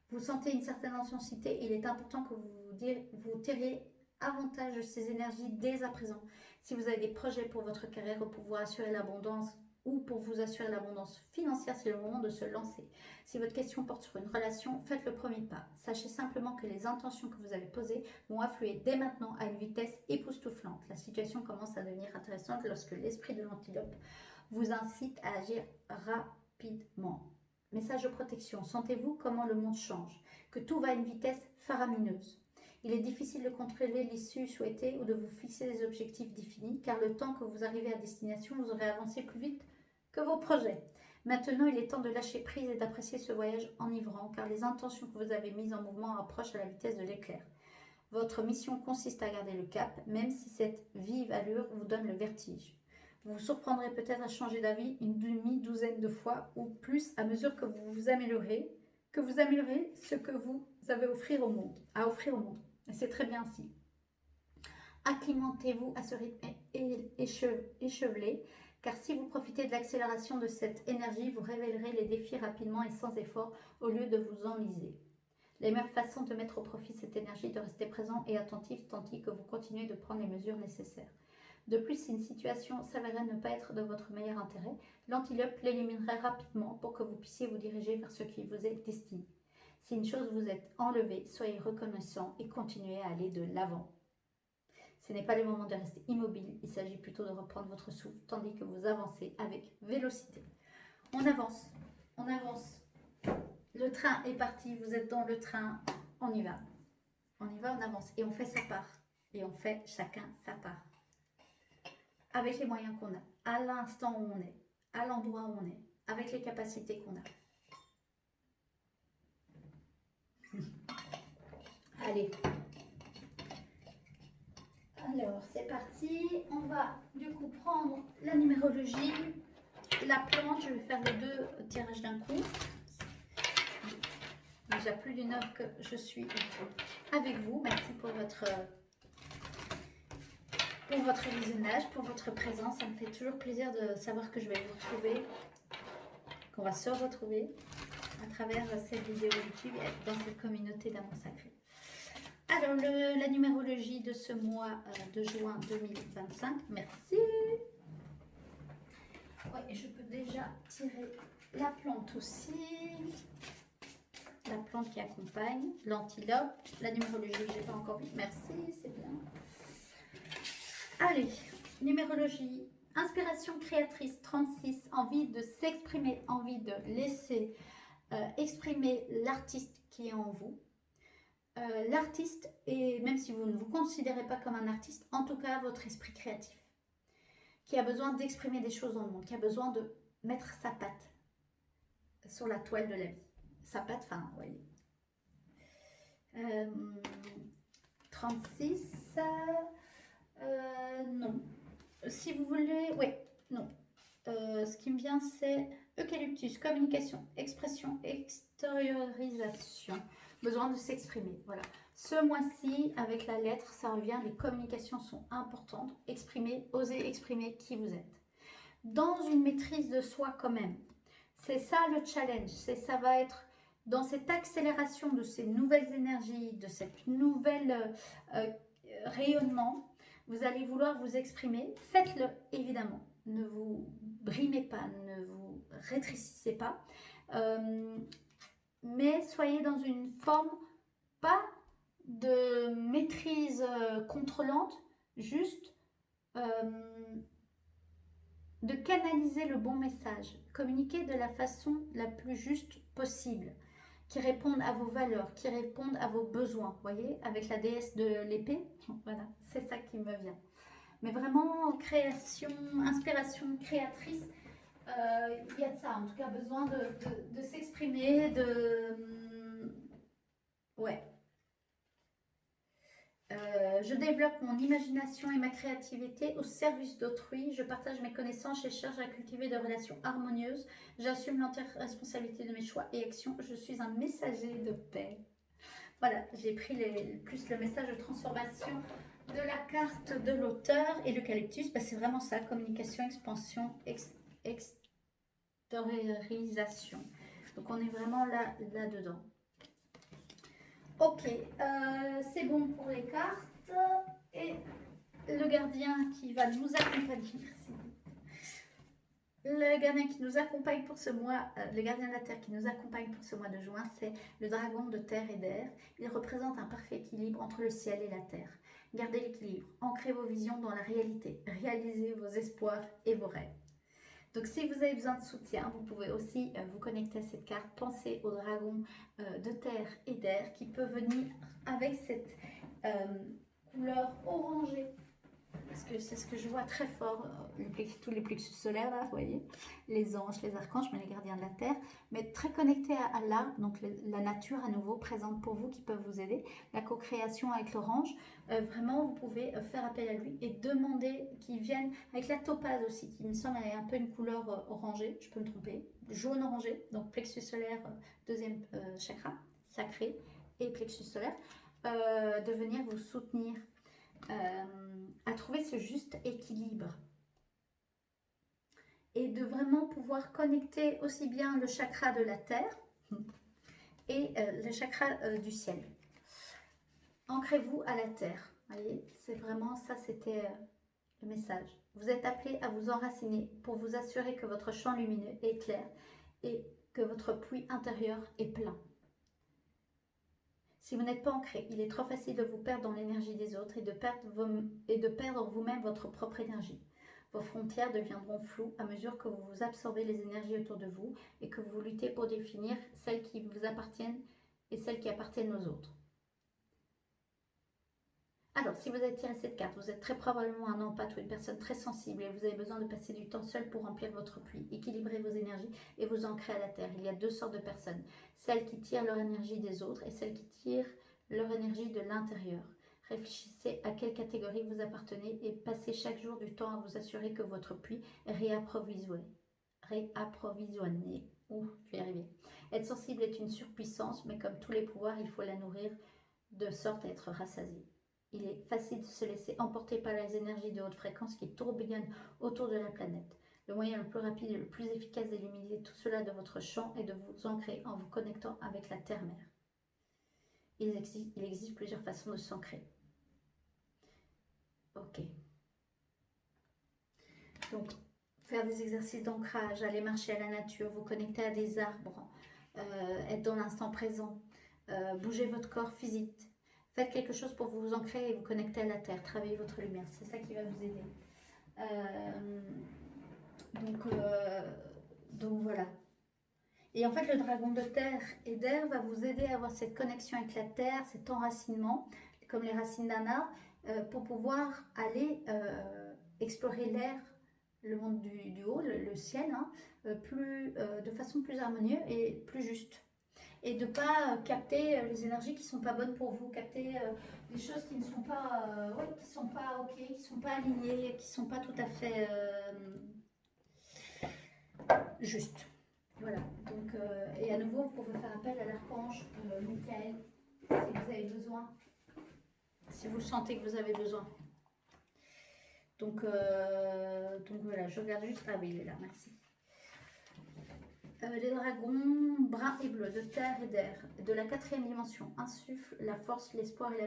Vous sentez une certaine intensité, il est important que vous tiriez avantage de ces énergies dès à présent. Si vous avez des projets pour votre carrière ou pour vous assurer l'abondance, ou pour vous assurer l'abondance financière, c'est le moment de se lancer. Si votre question porte sur une relation, faites le premier pas. Sachez simplement que les intentions que vous avez posées vont affluer dès maintenant à une vitesse époustouflante. La situation commence à devenir intéressante lorsque l'esprit de l'antilope vous incite à agir rapidement. Message de protection. Sentez-vous comment le monde change, que tout va à une vitesse faramineuse. Il est difficile de contrôler l'issue souhaitée ou de vous fixer des objectifs définis, car le temps que vous arrivez à destination, vous aurez avancé plus vite que vos projets. Maintenant, il est temps de lâcher prise et d'apprécier ce voyage enivrant, car les intentions que vous avez mises en mouvement approchent à la vitesse de l'éclair. Votre mission consiste à garder le cap, même si cette vive allure vous donne le vertige. Vous vous surprendrez peut-être à changer d'avis une demi-douzaine de fois ou plus à mesure que vous vous améliorez, ce que vous avez à offrir au monde. Et c'est très bien ainsi. Acclimatez-vous à ce rythme échevelé, car si vous profitez de l'accélération de cette énergie, vous révélerez les défis rapidement et sans effort au lieu de vous enliser. Les meilleures façons de mettre au profit cette énergie est de rester présent et attentif tandis que vous continuez de prendre les mesures nécessaires. De plus, si une situation s'avérait ne pas être de votre meilleur intérêt, l'antilope l'éliminerait rapidement pour que vous puissiez vous diriger vers ce qui vous est destiné. Si une chose vous est enlevée, soyez reconnaissant et continuez à aller de l'avant. Ce n'est pas le moment de rester immobile, il s'agit plutôt de reprendre votre souffle tandis que vous avancez avec vélocité. On avance, on avance. Le train est parti, vous êtes dans le train, on y va. On y va, on avance et on fait sa part. Et on fait chacun sa part. Avec les moyens qu'on a, à l'instant où on est, à l'endroit où on est, avec les capacités qu'on a. Allez. Alors, c'est parti. On va du coup prendre la numérologie, la plante. Je vais faire les deux tirages d'un coup. Déjà plus d'une heure que je suis avec vous. Merci pour votre visionnage, pour votre présence. Ça me fait toujours plaisir de savoir que je vais vous retrouver, qu'on va se retrouver à travers cette vidéo YouTube et dans cette communauté d'amour sacré. Alors, la numérologie de ce mois de juin 2025. Merci. Oui, je peux déjà tirer la plante aussi. La plante qui accompagne, l'antilope, la numérologie que je n'ai pas encore vue. Merci, c'est bien. Allez, numérologie, inspiration créatrice 36, envie de s'exprimer, envie de laisser exprimer l'artiste qui est en vous. L'artiste, et même si vous ne vous considérez pas comme un artiste, en tout cas votre esprit créatif, qui a besoin d'exprimer des choses dans le monde, qui a besoin de mettre sa patte sur la toile de la vie. Sa patte, enfin, vous voyez. 36, non. Si vous voulez, oui, non. Ce qui me vient, c'est eucalyptus, communication, expression, extériorisation. Besoin de s'exprimer, voilà. Ce mois-ci, avec la lettre, ça revient, les communications sont importantes. Exprimer, oser exprimer qui vous êtes. Dans une maîtrise de soi quand même. C'est ça le challenge, ça va être dans cette accélération de ces nouvelles énergies, de cette nouvelle rayonnement. Vous allez vouloir vous exprimer, faites-le évidemment. Ne vous brimez pas, ne vous rétrécissez pas. Mais soyez dans une forme, pas de maîtrise contrôlante, juste de canaliser le bon message, communiquer de la façon la plus juste possible, qui répondent à vos valeurs, qui répondent à vos besoins, vous voyez, avec la déesse de l'épée, voilà, c'est ça qui me vient. Mais vraiment, création, inspiration créatrice, il y a de ça, en tout cas, besoin de s'exprimer, ouais. Je développe mon imagination et ma créativité au service d'autrui. Je partage mes connaissances et cherche à cultiver des relations harmonieuses. J'assume l'entière responsabilité de mes choix et actions. Je suis un messager de paix. Voilà, j'ai pris plus le message de transformation de la carte de l'auteur. Et l'eucalyptus, bah, c'est vraiment ça, communication, expansion, extériorisation. Donc on est vraiment là-dedans. Ok, c'est bon pour les cartes. Et le gardien qui va nous accompagner, merci. Le gardien qui nous accompagne pour ce mois, le gardien de la Terre qui nous accompagne pour ce mois de juin, c'est le dragon de terre et d'air. Il représente un parfait équilibre entre le ciel et la terre. Gardez l'équilibre, ancrez vos visions dans la réalité, réalisez vos espoirs et vos rêves. Donc si vous avez besoin de soutien, vous pouvez aussi vous connecter à cette carte. Pensez au dragon de terre et d'air qui peut venir avec cette couleur orangée parce que c'est ce que je vois très fort, tous les plexus solaires, là, vous voyez, les anges, les archanges, mais les gardiens de la terre, mais très connectés à l'art, donc la nature à nouveau présente pour vous qui peuvent vous aider, la co-création avec l'orange, vraiment vous pouvez faire appel à lui et demander qu'il vienne, avec la topaze aussi, qui me semble est un peu une couleur orangée, je peux me tromper, jaune orangé, donc plexus solaire, deuxième chakra, sacré, et plexus solaire, de venir vous soutenir à trouver ce juste équilibre et de vraiment pouvoir connecter aussi bien le chakra de la terre et le chakra du ciel. Ancrez-vous à la terre, voyez, c'est vraiment ça, c'était le message. Vous êtes appelé à vous enraciner pour vous assurer que votre champ lumineux est clair et que votre puits intérieur est plein. Si vous n'êtes pas ancré, il est trop facile de vous perdre dans l'énergie des autres et de perdre vous-même votre propre énergie. Vos frontières deviendront floues à mesure que vous absorbez les énergies autour de vous et que vous luttez pour définir celles qui vous appartiennent et celles qui appartiennent aux autres. Alors, si vous avez tiré cette carte, vous êtes très probablement un empath ou une personne très sensible et vous avez besoin de passer du temps seul pour remplir votre puits, équilibrer vos énergies et vous ancrer à la terre. Il y a deux sortes de personnes, celles qui tirent leur énergie des autres et celles qui tirent leur énergie de l'intérieur. Réfléchissez à quelle catégorie vous appartenez et passez chaque jour du temps à vous assurer que votre puits est réapprovisionné. Ouh, je vais y arriver. Être sensible est une surpuissance, mais comme tous les pouvoirs, il faut la nourrir de sorte à être rassasié. Il est facile de se laisser emporter par les énergies de haute fréquence qui tourbillonnent autour de la planète. Le moyen le plus rapide et le plus efficace d'éliminer tout cela de votre champ est de vous ancrer en vous connectant avec la terre-mère. Il existe plusieurs façons de s'ancrer. Ok. Donc, faire des exercices d'ancrage, aller marcher à la nature, vous connecter à des arbres, être dans l'instant présent, bouger votre corps physique. Faites quelque chose pour vous ancrer et vous connecter à la terre. Travaillez votre lumière. C'est ça qui va vous aider. Donc voilà. Et en fait, le dragon de terre et d'air va vous aider à avoir cette connexion avec la terre, cet enracinement, comme les racines d'un arbre, pour pouvoir aller explorer l'air, le monde du haut, le ciel, hein, de façon plus harmonieuse et plus juste. Et de ne pas capter les énergies qui ne sont pas bonnes pour vous, capter des choses qui ne sont pas, qui sont pas ok, qui ne sont pas alignées, qui ne sont pas tout à fait justes. Voilà, donc, et à nouveau, vous pouvez faire appel à l'archange Michael, si vous avez besoin, si vous sentez que vous avez besoin. Donc voilà, je regarde juste, ah oui, il est là, merci. Les dragons bruns et bleus de terre et d'air, de la 4e dimension, insufflent la force, l'espoir et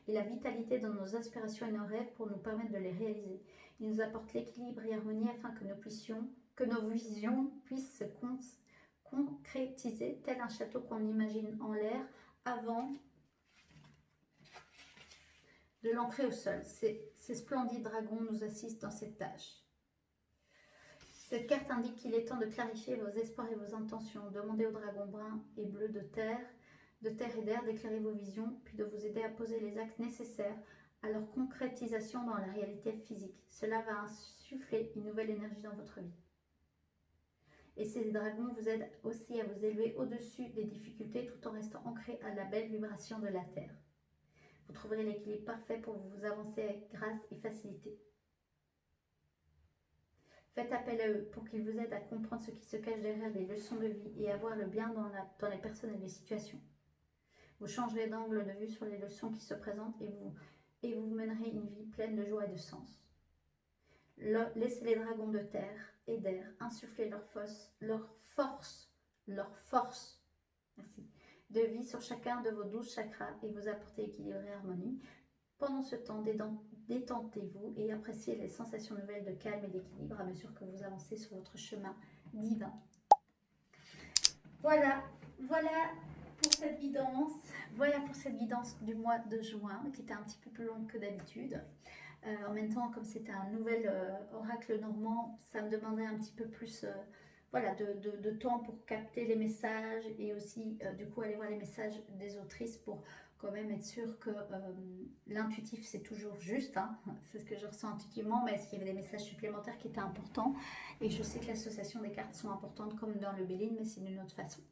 la vitalité dans nos aspirations et nos rêves pour nous permettre de les réaliser. Ils nous apportent l'équilibre et harmonie afin que nos visions puissent se concrétiser tel un château qu'on imagine en l'air avant de l'ancrer au sol. Ces splendides dragons nous assistent dans cette tâche. Cette carte indique qu'il est temps de clarifier vos espoirs et vos intentions. Demandez aux dragons bruns et bleus de terre et d'air d'éclairer vos visions, puis de vous aider à poser les actes nécessaires à leur concrétisation dans la réalité physique. Cela va insuffler une nouvelle énergie dans votre vie. Et ces dragons vous aident aussi à vous élever au-dessus des difficultés tout en restant ancrés à la belle vibration de la terre. Vous trouverez l'équilibre parfait pour vous avancer avec grâce et facilité. Faites appel à eux pour qu'ils vous aident à comprendre ce qui se cache derrière les leçons de vie et à voir le bien dans les personnes et les situations. Vous changerez d'angle de vue sur les leçons qui se présentent et vous mènerez une vie pleine de joie et de sens. Laissez les dragons de terre et d'air insuffler leur force merci, de vie sur chacun de vos 12 chakras et vous apporter équilibre et harmonie. Pendant ce temps, détendez-vous et appréciez les sensations nouvelles de calme et d'équilibre à mesure que vous avancez sur votre chemin divin. Voilà pour cette guidance. Voilà pour cette guidance du mois de juin, qui était un petit peu plus longue que d'habitude. En même temps, comme c'était un nouvel oracle normand, ça me demandait un petit peu plus de temps pour capter les messages et aussi du coup aller voir les messages des autrices pour quand même être sûr que l'intuitif c'est toujours juste, hein. C'est ce que je ressens intuitivement, mais est-ce qu'il y avait des messages supplémentaires qui étaient importants? Et je sais que l'association des cartes sont importantes comme dans le Béline, mais c'est d'une autre façon.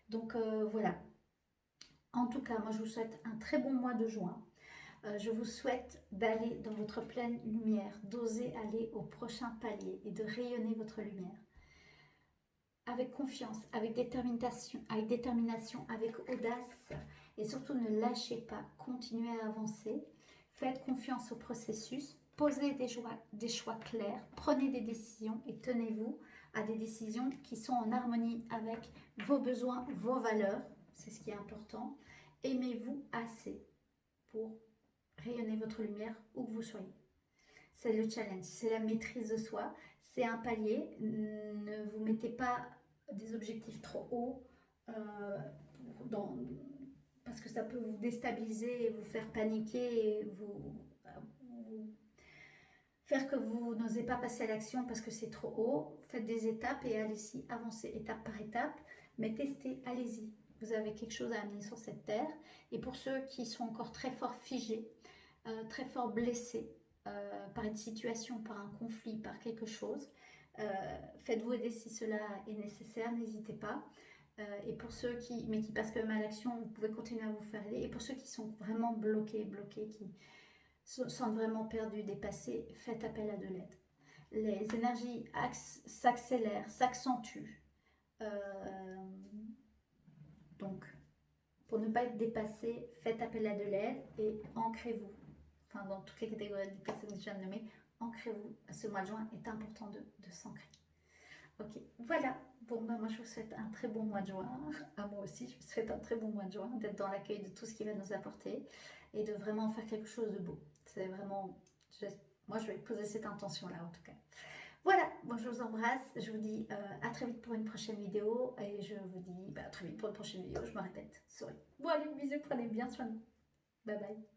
Donc voilà. En tout cas, moi je vous souhaite un très bon mois de juin. Je vous souhaite d'aller dans votre pleine lumière, d'oser aller au prochain palier et de rayonner votre lumière. Avec confiance, avec détermination, avec audace, et surtout ne lâchez pas, continuez à avancer, faites confiance au processus, posez des choix clairs, prenez des décisions et tenez-vous à des décisions qui sont en harmonie avec vos besoins, vos valeurs, c'est ce qui est important. Aimez-vous assez pour rayonner votre lumière où que vous soyez. C'est le challenge, c'est la maîtrise de soi, c'est un palier. Ne vous mettez pas des objectifs trop hauts parce que ça peut vous déstabiliser et vous faire paniquer et vous faire que vous n'osez pas passer à l'action parce que c'est trop haut. Faites des étapes et allez-y, avancez étape par étape, mais testez, allez-y. Vous avez quelque chose à amener sur cette terre. Et pour ceux qui sont encore très fort figés, très fort blessés, par une situation, par un conflit, par quelque chose. Faites-vous aider si cela est nécessaire, n'hésitez pas. Et pour ceux qui passent quand même à l'action, vous pouvez continuer à vous faire aider. Et pour ceux qui sont vraiment bloqués, qui sont vraiment perdus, dépassés, faites appel à de l'aide. Les énergies s'accélèrent, s'accentuent. Donc, pour ne pas être dépassé, faites appel à de l'aide et ancrez-vous. Enfin, dans toutes les catégories de personnes que je viens de nommer, ancrez-vous. Ce mois de juin est important de s'ancrer. Ok, voilà. Bon, ben moi je vous souhaite un très bon mois de juin. À moi aussi, je vous souhaite un très bon mois de juin, d'être dans l'accueil de tout ce qui va nous apporter et de vraiment faire quelque chose de beau. C'est vraiment. Moi, je vais poser cette intention-là en tout cas. Voilà, moi je vous embrasse. Je vous dis à très vite pour une prochaine vidéo et je vous dis à très vite pour une prochaine vidéo. Je me répète, sorry. Bon, allez, bisous, prenez bien soin de vous. Bye bye.